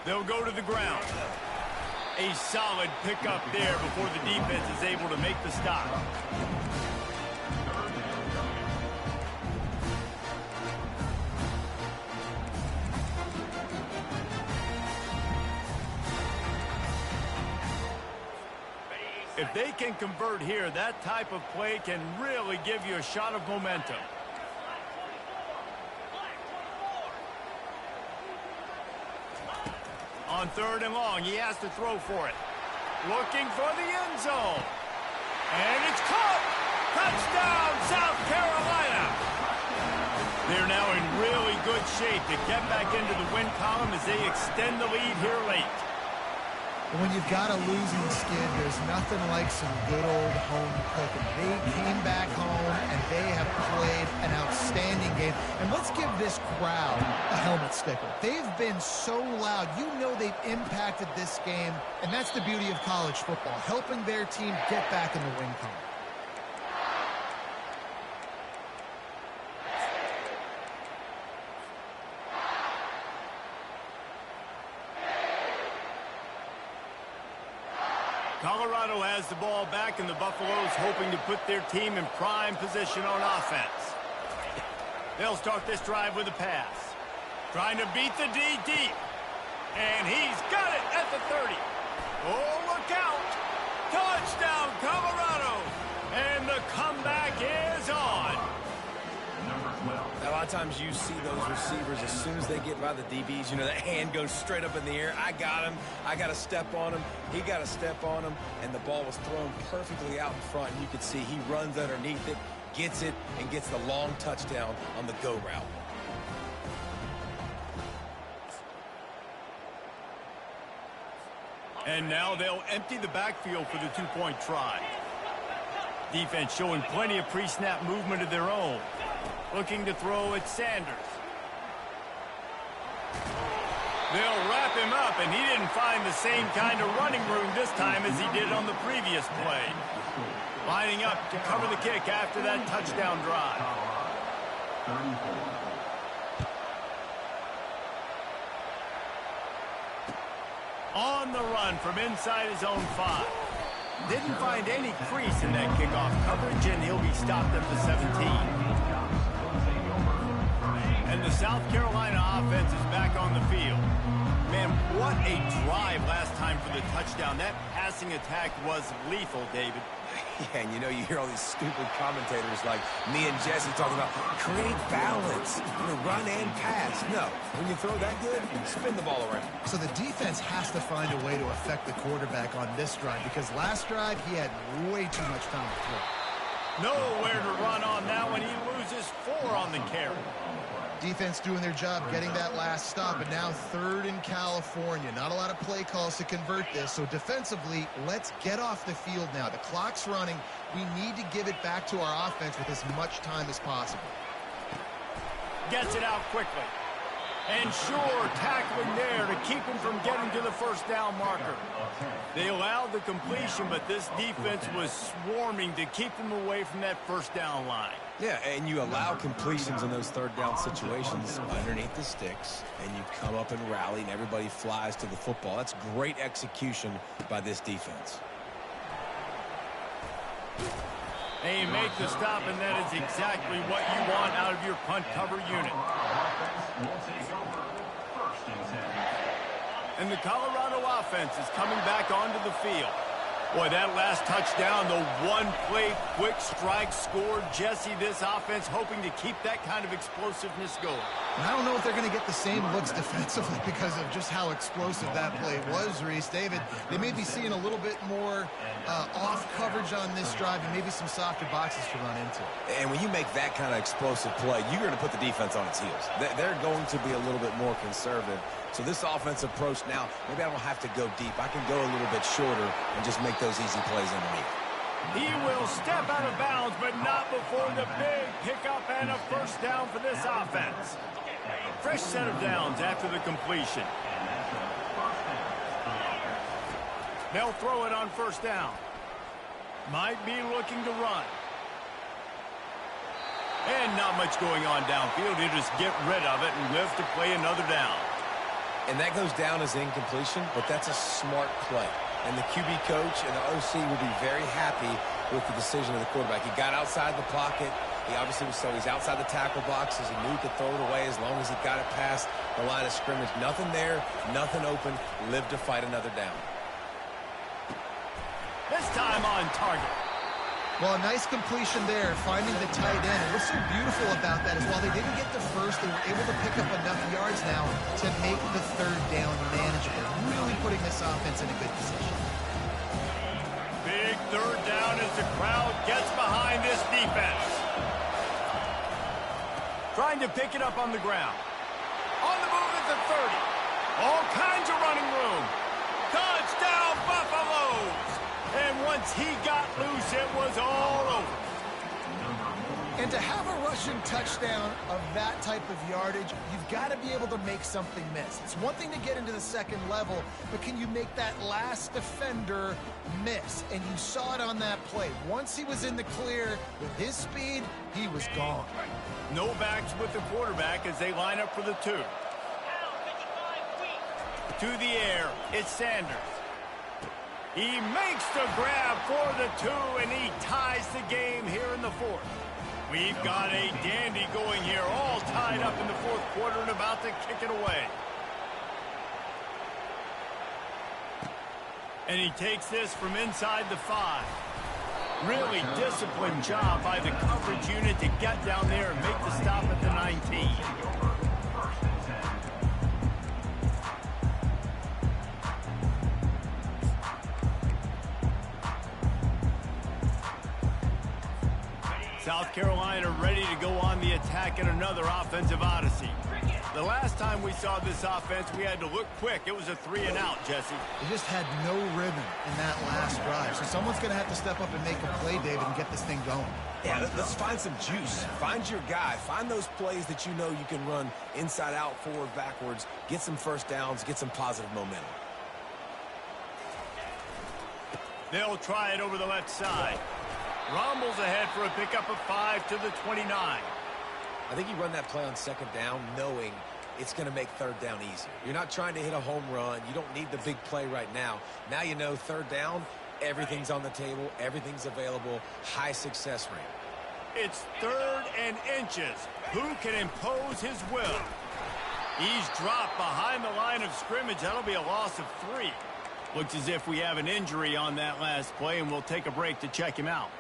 They'll go to the ground. A solid pickup there before the defense is able to make the stop. If they can convert here, that type of play can really give you a shot of momentum. On 3rd and long, he has to throw for it. Looking for the end zone. And it's caught! Touchdown, South Carolina! They're now in really good shape to get back into the win column as they extend the lead here late. When you've got a losing skid, there's nothing like some good old home cooking. They came back home, and they have played an outstanding game. And let's give this crowd a helmet sticker. They've been so loud. You know they've impacted this game, and that's the beauty of college football, helping their team get back in the win column. Colorado has the ball back, and the Buffaloes hoping to put their team in prime position on offense. They'll start this drive with a pass. Trying to beat the D deep. And he's got it at the 30. Oh, look out. Touchdown, Colorado. And the comeback is on. Now, I'll times you see those receivers, as soon as they get by the DBs, you know, that hand goes straight up in the air. I got him. I got to step on him. He got to step on him. And the ball was thrown perfectly out in front. And you could see he runs underneath it, gets it, and gets the long touchdown on the go route. And now they'll empty the backfield for the two-point try. Defense showing plenty of pre-snap movement of their own. Looking to throw at Sanders. They'll wrap him up, and he didn't find the same kind of running room this time as he did on the previous play. Lining up to cover the kick after that touchdown drive. On the run from inside his own 5. Didn't find any crease in that kickoff coverage, and he'll be stopped at the 17. And the South Carolina offense is back on the field. Man, what a drive last time for the touchdown. That passing attack was lethal, David. Yeah, and you know, you hear all these stupid commentators like me and Jesse talking about create balance, you know, run and pass. No, when you throw that good, spin the ball around. So the defense has to find a way to affect the quarterback on this drive, because last drive he had way too much time to throw. Nowhere to run on that one. He loses 4 on the carry. Defense doing their job getting that last stop, but now 3rd in California. Not a lot of play calls to convert this, so defensively, let's get off the field now. The clock's running. We need to give it back to our offense with as much time as possible. Gets it out quickly. And sure, tackling there to keep him from getting to the first down marker. They allowed the completion, but this defense was swarming to keep him away from that first down line. Yeah, and you allow completions in those 3rd down situations underneath the sticks, and you come up and rally, and everybody flies to the football. That's great execution by this defense. They make the stop, and that is exactly what you want out of your punt cover unit. And the Colorado offense is coming back onto the field. Boy, that last touchdown, the one-play quick strike scored. Jesse, this offense hoping to keep that kind of explosiveness going. And I don't know if they're going to get the same looks defensively because of just how explosive that play was, Reese. David, they may be seeing a little bit more off coverage on this drive and maybe some softer boxes to run into. And when you make that kind of explosive play, you're going to put the defense on its heels. They're going to be a little bit more conservative. So this offensive approach now, maybe I don't have to go deep. I can go a little bit shorter and just make those easy plays underneath. He will step out of bounds, but not before the big pickup and a first down for this offense. Fresh set of downs after the completion. They'll throw it on first down. Might be looking to run. And not much going on downfield. He'll just get rid of it and live to play another down. And that goes down as incompletion, but that's a smart play. And the QB coach and the OC will be very happy with the decision of the quarterback. He got outside the pocket. He obviously was, so he's outside the tackle boxes. He knew he could throw it away as long as he got it past the line of scrimmage. Nothing there, nothing open. Live to fight another down. This time on target. Well, a nice completion there, finding the tight end. And what's so beautiful about that is while they didn't get the first, they were able to pick up enough yards now to make the 3rd down manageable, really putting this offense in a good position. Big 3rd down as the crowd gets behind this defense. Trying to pick it up on the ground. On the move at the 30. All kinds of running room. Touchdown, Buffaloes! And once he got loose, it was all over. And to have a rushing touchdown of that type of yardage, you've got to be able to make something miss. It's one thing to get into the 2nd level, but can you make that last defender miss? And you saw it on that play. Once he was in the clear with his speed, he was gone. No backs with the quarterback as they line up for the 2. To the air, it's Sanders. He makes the grab for the 2, and he ties the game here in the 4th. We've got a dandy going here, all tied up in the 4th quarter and about to kick it away. And he takes this from inside the 5. Really disciplined job by the coverage unit to get down there and make the stop at the 19. South Carolina ready to go on the attack in another offensive odyssey. The last time we saw this offense, we had to look quick. It was a 3-and-out, Jesse. They just had no rhythm in that last drive. So someone's going to have to step up and make a play, David, and get this thing going. Yeah, let's find some juice. Find your guy. Find those plays that you know you can run inside out, forward, backwards. Get some first downs. Get some positive momentum. They'll try it over the left side. Rumbles ahead for a pickup of 5 to the 29. I think you run that play on second down knowing it's going to make third down easier. You're not trying to hit a home run. You don't need the big play right now. Now you know third down, everything's on the table, everything's available, high success rate. It's 3rd and inches. Who can impose his will? He's dropped behind the line of scrimmage. That'll be a loss of 3. Looks as if we have an injury on that last play, and we'll take a break to check him out.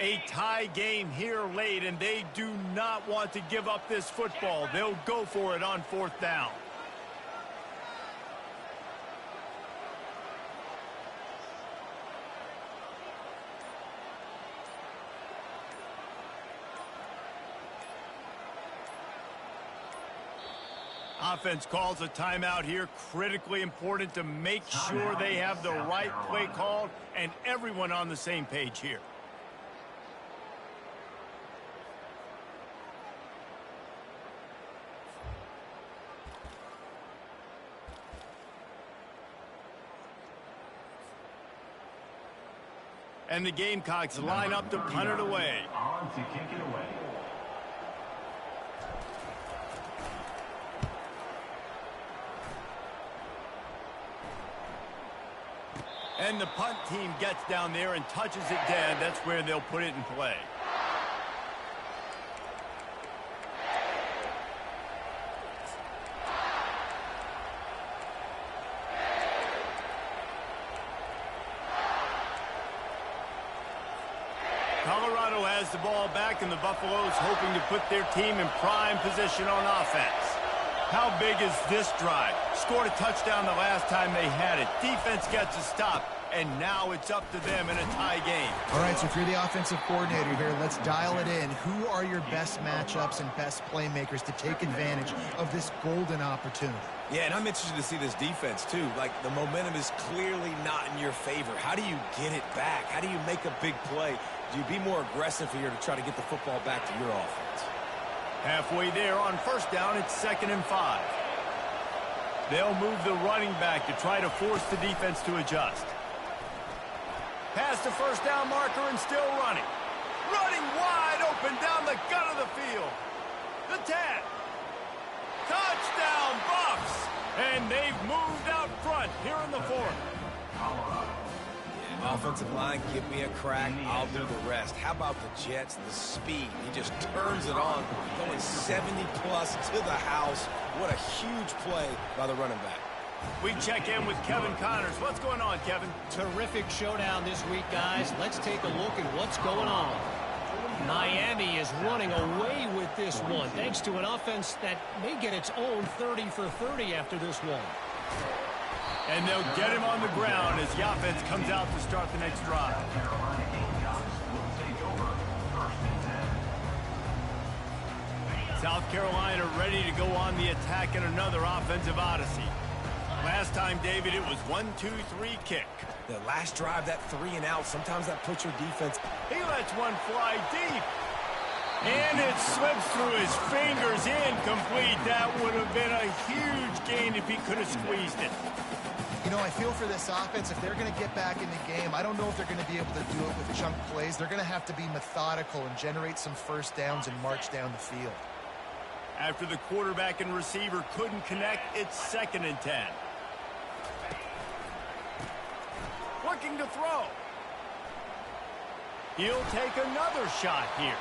A tie game here late, and they do not want to give up this football. They'll go for it on 4th down. Offense calls a timeout here. Critically important to make sure they have the right play called and everyone on the same page here. And the Gamecocks line up to punt it away. On to kick it away. And the punt team gets down there and touches it dead. That's where they'll put it in play. Colorado has the ball back, and the Buffaloes hoping to put their team in prime position on offense. How big is this drive? Scored a touchdown the last time they had it. Defense gets a stop, and now it's up to them in a tie game. All right, so if you're the offensive coordinator here, let's dial it in. Who are your best matchups and best playmakers to take advantage of this golden opportunity? Yeah, and I'm interested to see this defense, too. Like, the momentum is clearly not in your favor. How do you get it back? How do you make a big play? Do you be more aggressive here to try to get the football back to your offense? Halfway there on 1st down, it's 2nd and 5. They'll move the running back to try to force the defense to adjust. Past the 1st down marker and still running. Running wide open down the gut of the field. The 10. Touchdown, Buffs! And they've moved out front here in the 4th. Offensive line, give me a crack. I'll do the rest. How about the Jets? The speed. He just turns it on, going 70-plus to the house. What a huge play by the running back. We check in with Kevin Connors. What's going on, Kevin? Terrific showdown this week, guys. Let's take a look at what's going on. Miami is running away with this one, thanks to an offense that may get its own 30 for 30 after this one. And they'll get him on the ground as the offense comes out to start the next drive. South Carolina ready to go on the attack in another offensive odyssey. Last time, David, it was 1-2-3 kick. The last drive, that 3-and-out, sometimes that puts your defense. He lets one fly deep. And it slips through his fingers, incomplete. That would have been a huge gain if he could have squeezed it. You know, I feel for this offense, if they're going to get back in the game, I don't know if they're going to be able to do it with chunk plays. They're going to have to be methodical and generate some first downs and march down the field. After the quarterback and receiver couldn't connect, it's 2nd and 10. Looking to throw. He'll take another shot here.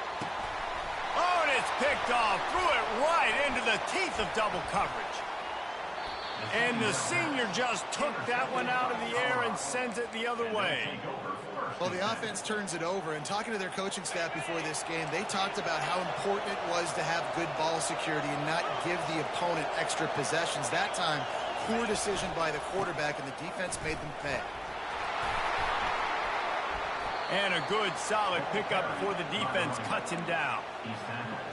Oh, and it's picked off. Threw it right into the teeth of double coverage. And the senior just took that one out of the air and sends it the other way. Well, the offense turns it over, and talking to their coaching staff before this game, they talked about how important it was to have good ball security and not give the opponent extra possessions. That time, poor decision by the quarterback, and the defense made them pay. And a good, solid pickup before the defense cuts him down.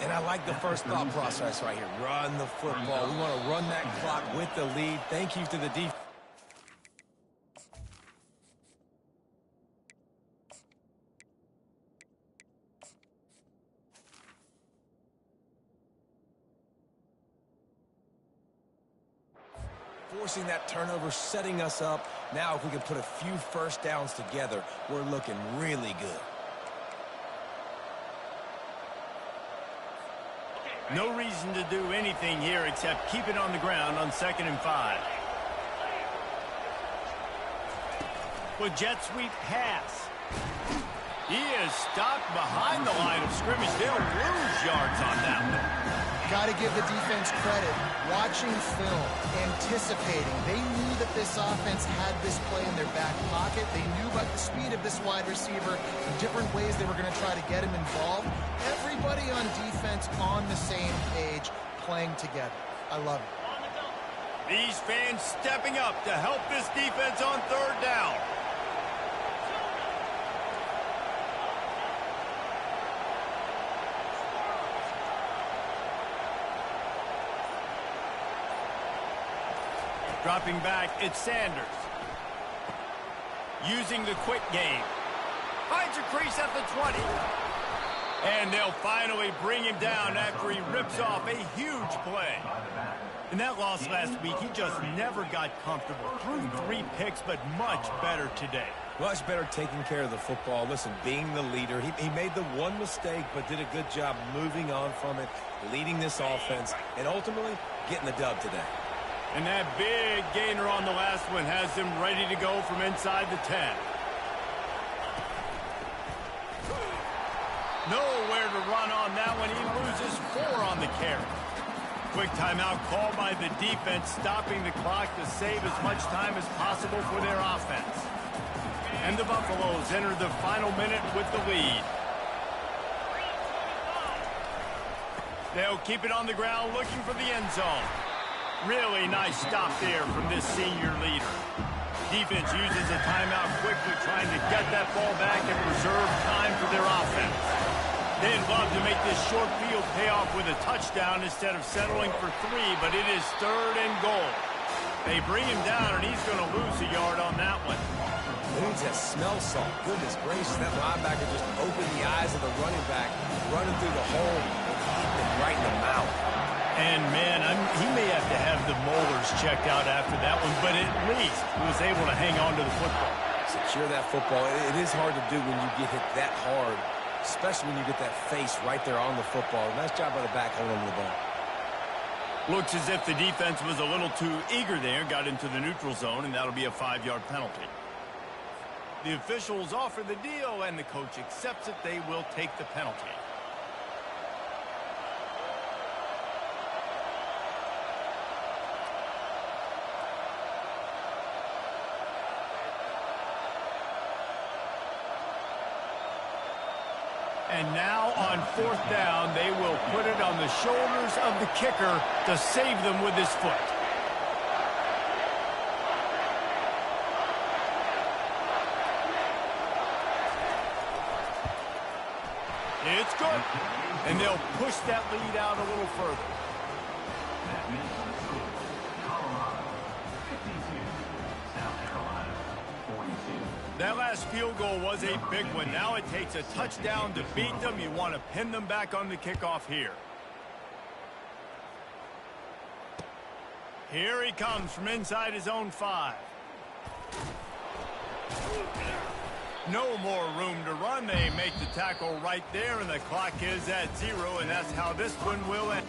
And I like the first thought process right here. Run the football. We want to run that clock with the lead. Thank you to the defense. Forcing that turnover, setting us up. Now if we can put a few first downs together, we're looking really good. No reason to do anything here except keep it on the ground on 2nd and 5. With jet sweep pass. He is stopped behind the line of scrimmage. They'll lose yards on that one. Got to give the defense credit. Watching film, anticipating. They knew that this offense had this play in their back pocket. They knew about the speed of this wide receiver, the different ways they were going to try to get him involved. Everybody on defense on the same page, playing together. I love it. These fans stepping up to help this defense on 3rd down. Dropping back, it's Sanders. Using the quick game. Finds a crease at the 20. And they'll finally bring him down after he rips off a huge play. In that loss last week, he just never got comfortable. Threw 3 picks, but much better today. Much better taking care of the football. Listen, being the leader, he made the one mistake, but did a good job moving on from it, leading this offense, and ultimately getting the dub today. And that big gainer on the last one has him ready to go from inside the 10. Nowhere to run on that one. He loses 4 on the carry. Quick timeout called by the defense, stopping the clock to save as much time as possible for their offense. And the Buffaloes enter the final minute with the lead. They'll keep it on the ground looking for the end zone. Really nice stop there from this senior leader. Defense uses a timeout quickly, trying to get that ball back and preserve time for their offense. They'd love to make this short field pay off with a touchdown instead of settling for 3, but it is 3rd and goal. They bring him down, and he's going to lose a yard on that one. Moons has smell salt. Goodness gracious, that linebacker just opened the eyes of the running back, running through the hole and hitting him right in the mouth. And, man, he may have to have the molars checked out after that one, but at least he was able to hang on to the football. Secure that football. It is hard to do when you get hit that hard, especially when you get that face right there on the football. Nice job by the back holding the ball. Looks as if the defense was a little too eager there, got into the neutral zone, and that'll be a 5-yard penalty. The officials offer the deal, and the coach accepts it. They will take the penalty. And now on 4th down, they will put it on the shoulders of the kicker to save them with his foot. It's good. And they'll push that lead out a little further. That makes the score Colorado 52, South Carolina 42. That last field goal was a big one. Now it takes a touchdown to beat them. You want to pin them back on the kickoff here. Here he comes from inside his own 5. No more room to run. They make the tackle right there, and the clock is at 0, and that's how this one will end.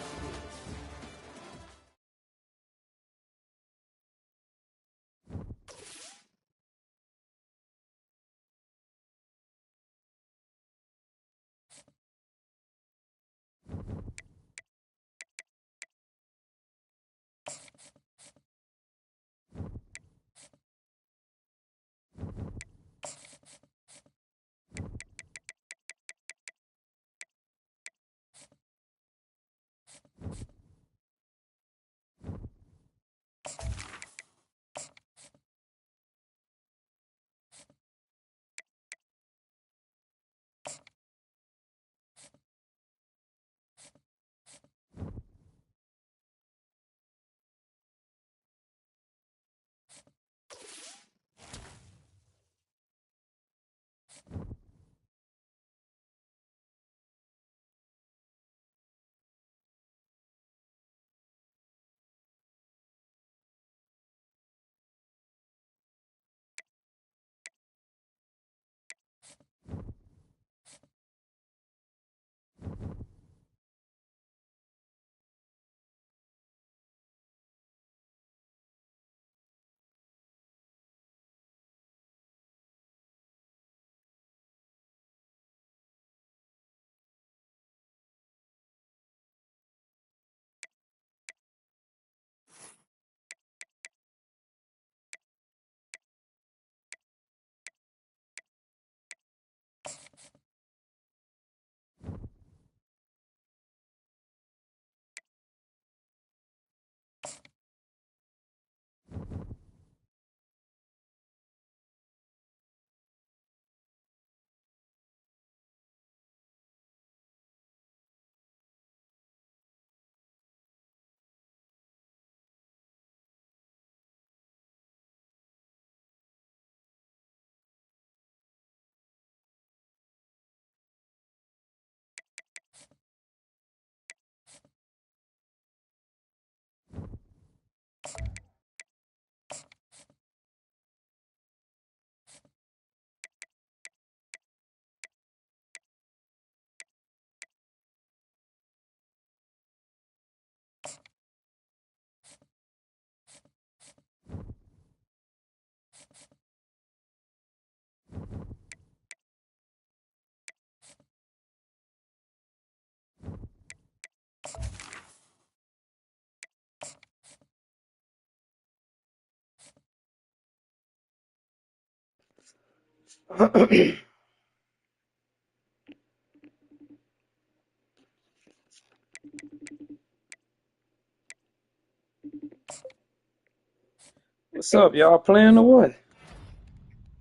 What's up, y'all playing or what?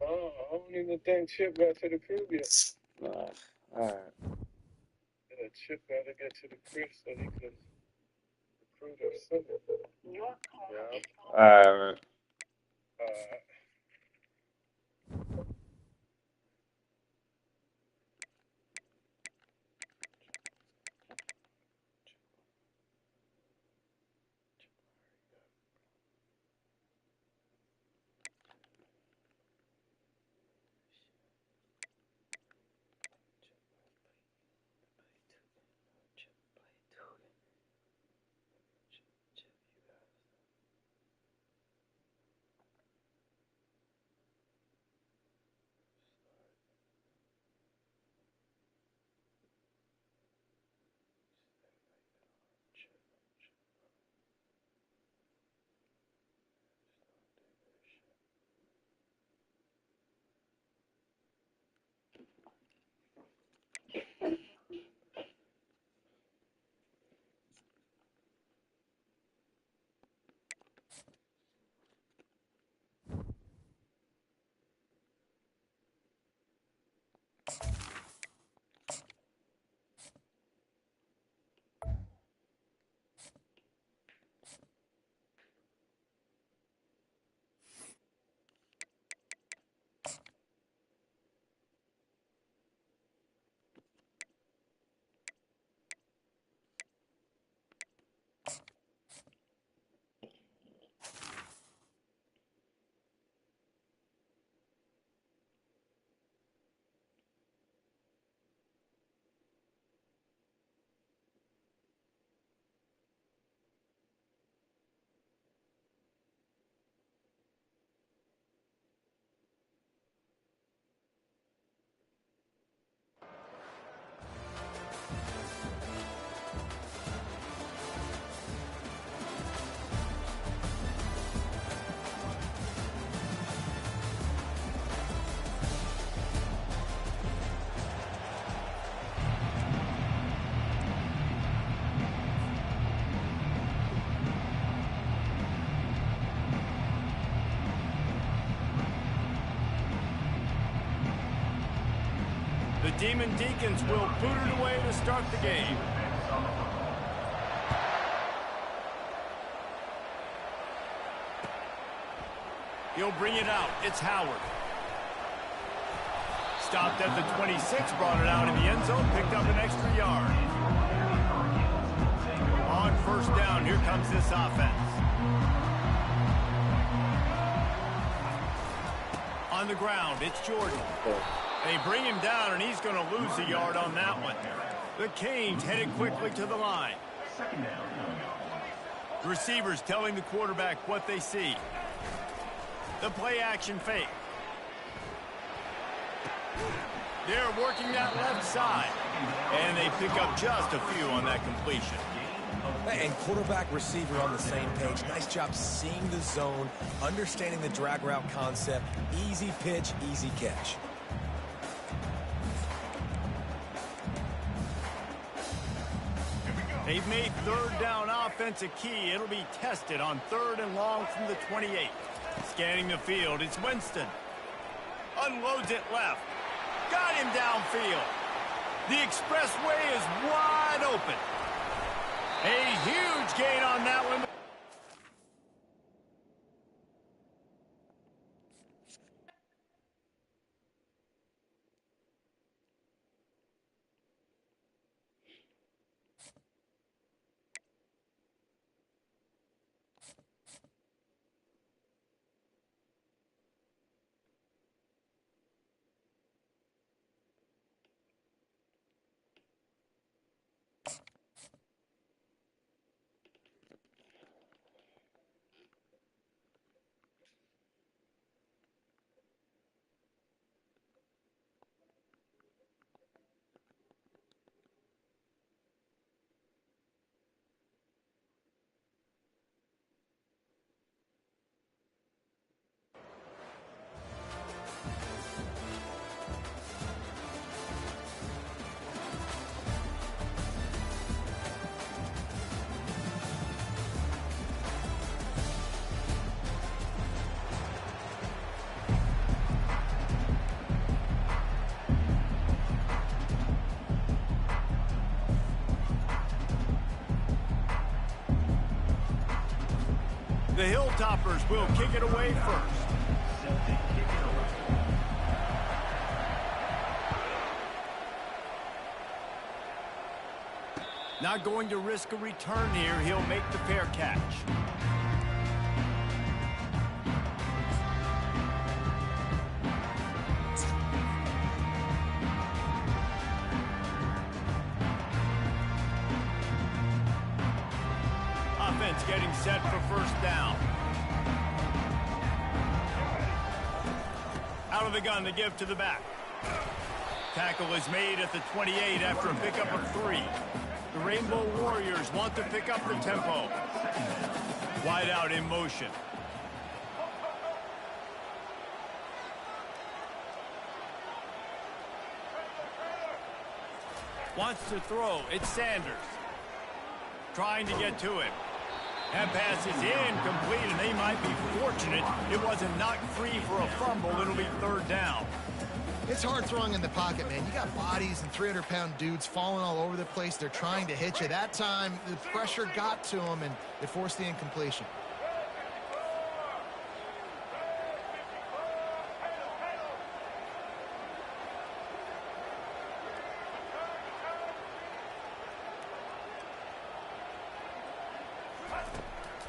I don't even think Chip got to the crib yet. Alright. Yeah, Chip got to get to the crib so he could recruit or something. Yeah. Alright. Demon Deacons will boot it away to start the game. He'll bring it out. It's Howard. Stopped at the 26, brought it out in the end zone, picked up an extra yard. On first down, here comes this offense. On the ground, it's Jordan. They bring him down, and he's going to lose a yard on that one. The Canes headed quickly to the line. The receivers telling the quarterback what they see. The play-action fake. They're working that left side. And they pick up just a few on that completion. And quarterback, receiver on the same page. Nice job seeing the zone, understanding the drag route concept. Easy pitch, easy catch. They've made third down offense a key. It'll be tested on 3rd and long from the 28. Scanning the field, it's Winston. Unloads it left. Got him downfield. The expressway is wide open. A huge gain on that one. The Hilltoppers will kick it away first. Not going to risk a return here. He'll make the fair catch. Offense getting set for first down. Out of the gun to give to the back. Tackle is made at the 28 after a pickup of 3. The Rainbow Warriors want to pick up the tempo. Wide out in motion. Wants to throw. It's Sanders. Trying to get to him. That pass is incomplete, and they might be fortunate it wasn't knocked free for a fumble. It'll be 3rd down. It's hard throwing in the pocket, man. You got bodies and 300-pound dudes falling all over the place. They're trying to hit you. That time, the pressure got to them, and it forced the incompletion.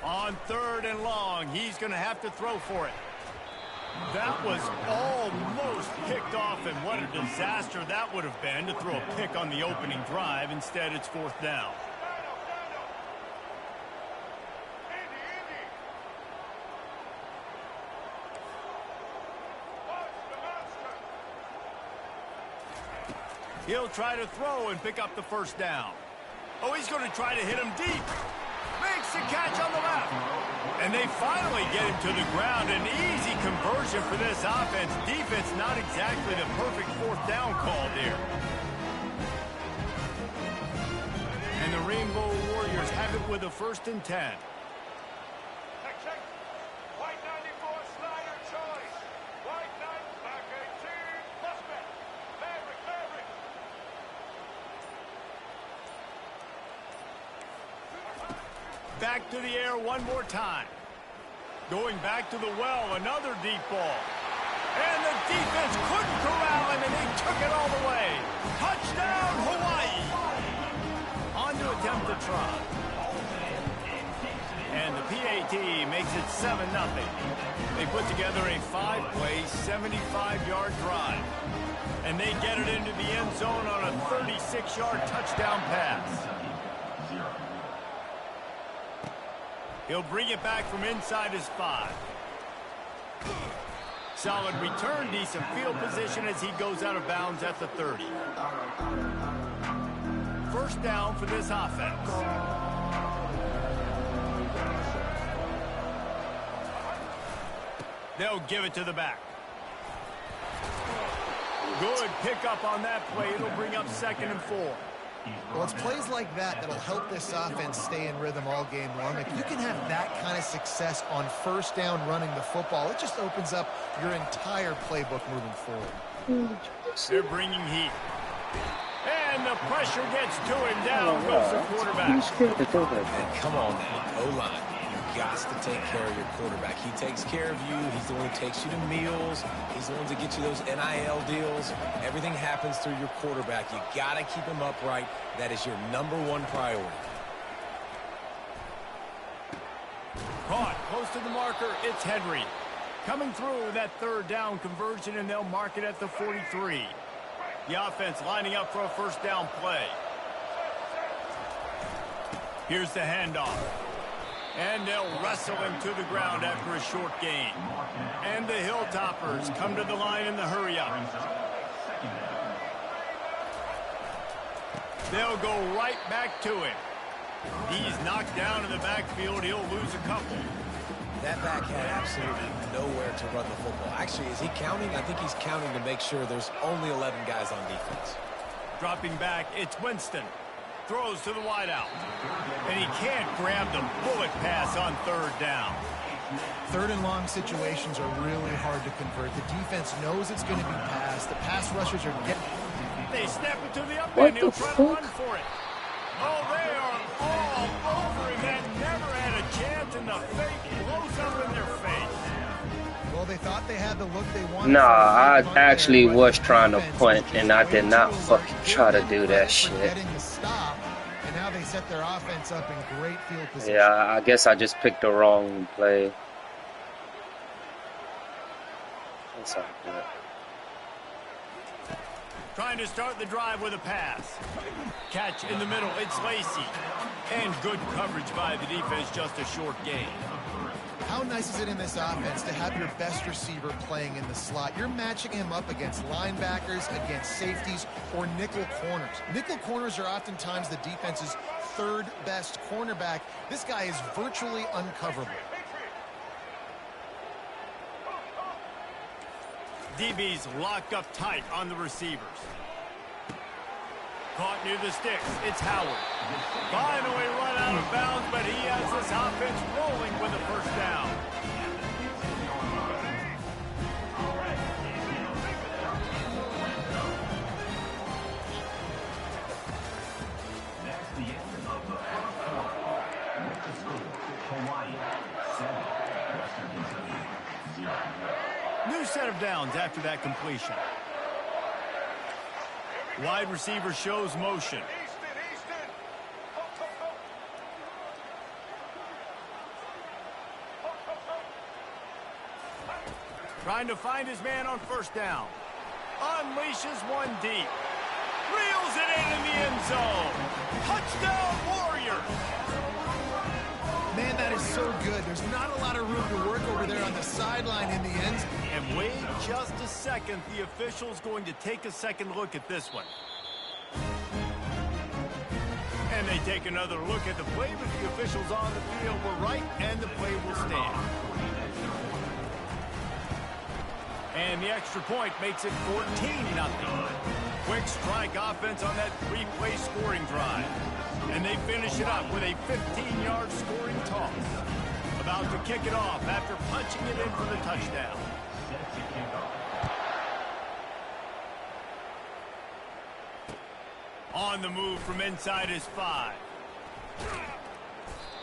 On 3rd and long, he's going to have to throw for it. That was almost picked off, and what a disaster that would have been to throw a pick on the opening drive. Instead, it's 4th down. He'll try to throw and pick up the first down. Oh, he's going to try to hit him deep. Makes the catch on the left. And they finally get him to the ground. An easy conversion for this offense. Defense not exactly the perfect 4th down call there. And the Rainbow Warriors have it with a 1st and 10. White 94 slider choice. White 9, back 18, prospect. Maverick. back to the air one more time. Going back to the well, another deep ball. And the defense couldn't corral him, and they took it all the way. Touchdown, Hawaii! On to attempt the try. And the PAT makes it 7-0. They put together a 5-play, 75-yard drive. And they get it into the end zone on a 36-yard touchdown pass. He'll bring it back from inside his 5. Solid return, decent field position as he goes out of bounds at the 30. First down for this offense. They'll give it to the back. Good pickup on that play. It'll bring up 2nd and 4. Well, it's plays like that that'll help this offense stay in rhythm all game long. If you can have that kind of success on first down running the football, it just opens up your entire playbook moving forward. They're bringing heat. And the pressure gets to him. Down goes the quarterback. And come on now, O-line. You got to take care of your quarterback. He takes care of you. He's the one who takes you to meals. He's the one to get you those NIL deals. Everything happens through your quarterback. You got to keep him upright. That is your #1 priority. Caught close to the marker. It's Henry. Coming through that 3rd down conversion, and they'll mark it at the 43. The offense lining up for a first down play. Here's the handoff. And they'll wrestle him to the ground after a short gain. And the Hilltoppers come to the line in the hurry-up. They'll go right back to him. He's knocked down in the backfield. He'll lose a couple. That back had absolutely nowhere to run the football. Actually, is he counting? I think he's counting to make sure there's only 11 guys on defense. Dropping back, it's Winston. Throws to the wideout. And he can't grab the bullet pass on 3rd down. 3rd and long situations are really hard to convert. The defense knows it's going to be passed. The pass rushers are getting... They snap it to the up end. He'll try to run for it. Oh, they are all over him. That never had a chance, and the fake blows up in their face. Well, they thought they had the look they wanted. Nah, I actually was trying to punt, and I did not fucking try to do that shit. Getting the stop, and now they set their offense up in great field position. Yeah, I guess I just picked the wrong play. That's all good. Trying to start the drive with a pass. Catch in the middle. It's Lacey. And good coverage by the defense, just a short gain. How nice is it in this offense to have your best receiver playing in the slot? You're matching him up against linebackers, against safeties, or nickel corners. Nickel corners are oftentimes the defense's 3rd best cornerback. This guy is virtually uncoverable. DB's locked up tight on the receivers. Caught near the sticks. It's Howard. Finally run out of bounds, but he has this offense rolling with a first down. That's the end of the first quarter. Memphis Hawaii 7, Western Kentucky 0. New set of downs after that completion. Wide receiver shows motion. Trying to find his man on first down. Unleashes one deep. Reels it in the end zone. Touchdown, Warriors! Man, that is so good. There's not a lot of room to work over there on the sideline in the end. And wait just a second. The official's going to take a second look at this one. And they take another look at the play, but the officials on the field were right, and the play will stand. And the extra point makes it 14-0. Quick strike offense on that 3-play scoring drive. And they finish it up with a 15-yard scoring toss. About to kick it off after punching it in for the touchdown. On the move from inside his 5.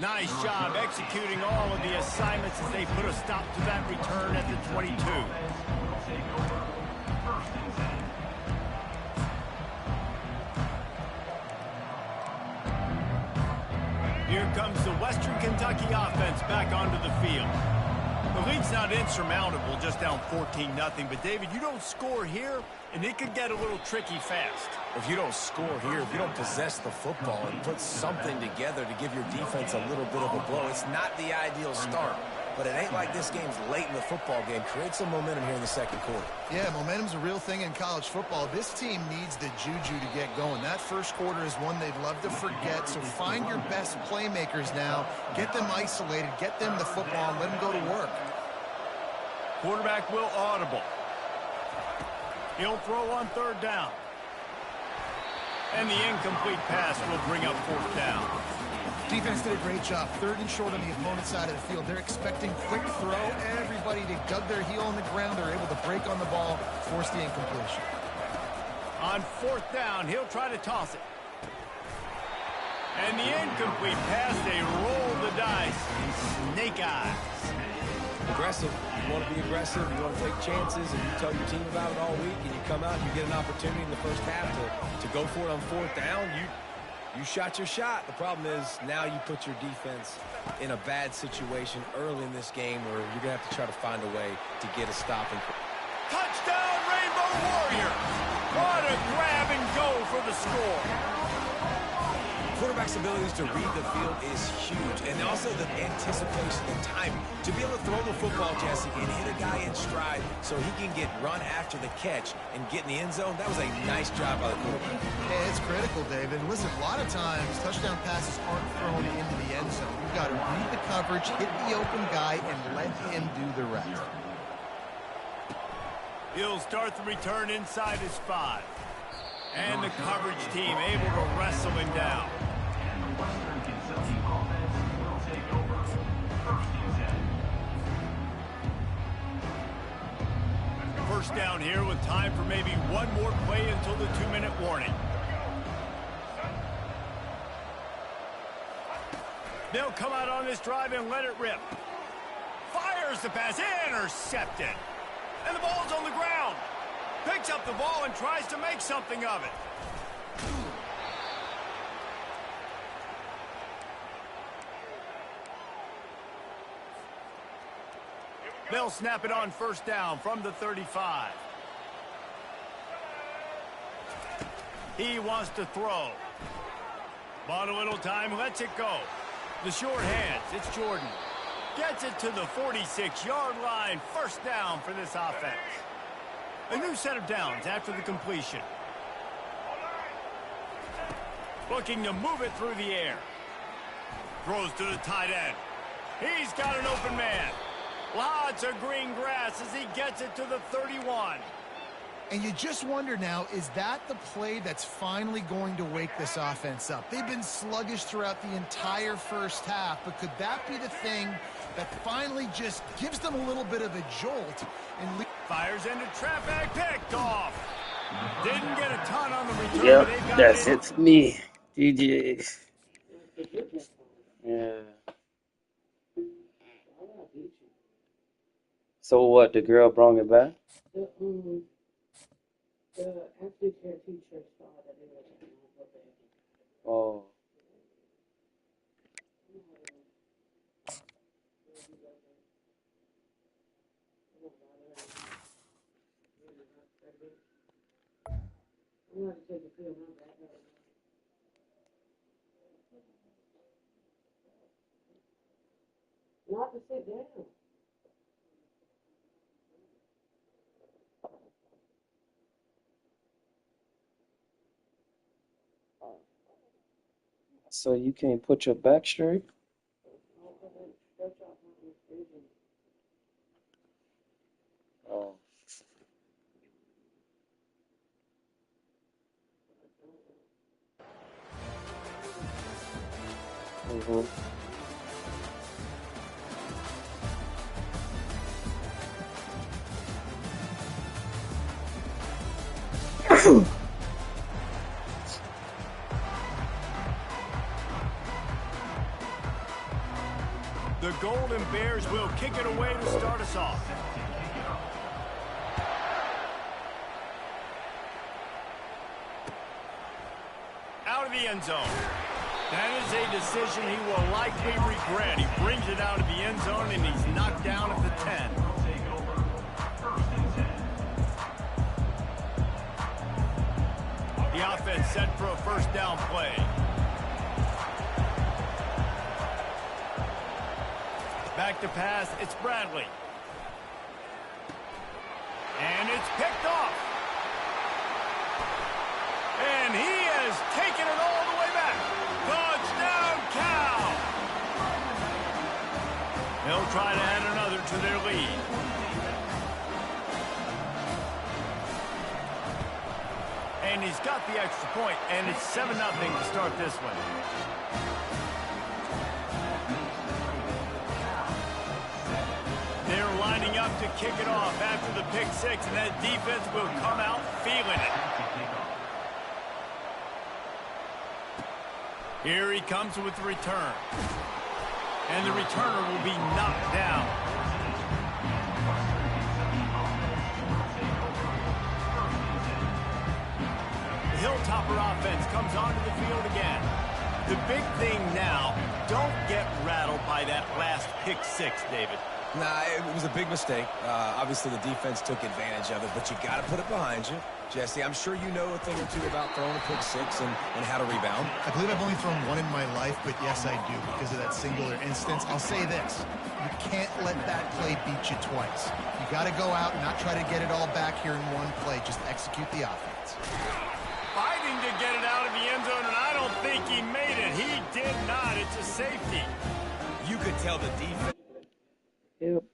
Nice job executing all of the assignments as they put a stop to that return at the 22. Here comes the Western Kentucky offense back onto the field. The lead's not insurmountable, just down 14-0. But, David, you don't score here, and it could get a little tricky fast. If you don't score here, if you don't possess the football and put something together to give your defense a little bit of a blow, it's not the ideal start. But it ain't like this game's late in the football game. Create some momentum here in the second quarter. Yeah, momentum's a real thing in college football. This team needs the juju to get going. That first quarter is one they'd love to forget, so find your best playmakers now. Get them isolated, get them the football, and let them go to work. Quarterback will audible. He'll throw on third down. And the incomplete pass will bring up fourth down. Defense did a great job. Third and short on the opponent's side of the field. They're expecting quick throw. Everybody, they dug their heel on the ground. They're able to break on the ball, force the incompletion. On fourth down, he'll try to toss it. And the incomplete pass, they roll the dice. Snake eyes. Aggressive. You want to be aggressive. You want to take chances, and you tell your team about it all week, and you come out and you get an opportunity in the first half to go for it on fourth down. You shot your shot. The problem is now you put your defense in a bad situation early in this game where you're going to have to try to find a way to get a stop. Touchdown, Rainbow Warrior! What a grab and go for the score. Quarterback's abilities to read the field is huge, and also the anticipation and timing. To be able to throw the football, Jesse, and hit a guy in stride so he can get run after the catch and get in the end zone, that was a nice job by the quarterback. Yeah, it's critical, David. Listen, a lot of times touchdown passes aren't thrown into the end zone. You've got to read the coverage, hit the open guy, and let him do the rest. He'll start the return inside his 5. And the coverage team able to wrestle him down. Western Kentucky offense will take over first and 10. First down here with time for maybe one more play until the 2-minute warning. They'll come out on this drive and let it rip. Fires the pass, intercepted. And the ball's on the ground. Picks up the ball and tries to make something of it. They'll snap it on first down from the 35. He wants to throw. Bought a little time, lets it go. The short hands, it's Jordan. Gets it to the 46-yard line. First down for this offense. A new set of downs after the completion. Looking to move it through the air. Throws to the tight end. He's got an open man. Lots of green grass as he gets it to the 31. And you just wonder now, is that the play that's finally going to wake this offense up? They've been sluggish throughout the entire first half, but could that be the thing that finally just gives them a little bit of a jolt? And fires into traffic, picked off. Didn't get a ton on the return. Yep, that's it for me. GG. Yeah. So what, the girl brought it back? Oh. Not to sit down. So you can't put your back straight? Oh. Mm-hmm. The Golden Bears will kick it away to start us off. Out of the end zone. That is a decision he will likely regret. He brings it out of the end zone, and he's knocked down at the 10. The offense set for a first down play. Back to pass, it's Bradley. And it's picked off. And he has taken it all the way back. Touchdown, Cal! They'll try to add another to their lead. And he's got the extra point, and it's 7-0 to start this one. They're lining up to kick it off after the pick six, and that defense will come out feeling it. Here he comes with the return. And the returner will be knocked down. The Hilltopper offense comes onto the field again. The big thing now, don't get rattled by that last pick six, David. Nah, it was a big mistake. Obviously, the defense took advantage of it, but you got to put it behind you. Jesse, I'm sure you know a thing or two about throwing a pick six and how to rebound. I believe I've only thrown one in my life, but yes, I do, because of that singular instance. I'll say this. You can't let that play beat you twice. You got to go out and not try to get it all back here in one play. Just execute the offense. Fighting to get it out of the end zone, and I don't think he made it. He did not. It's a safety. You could tell the defense. Yep.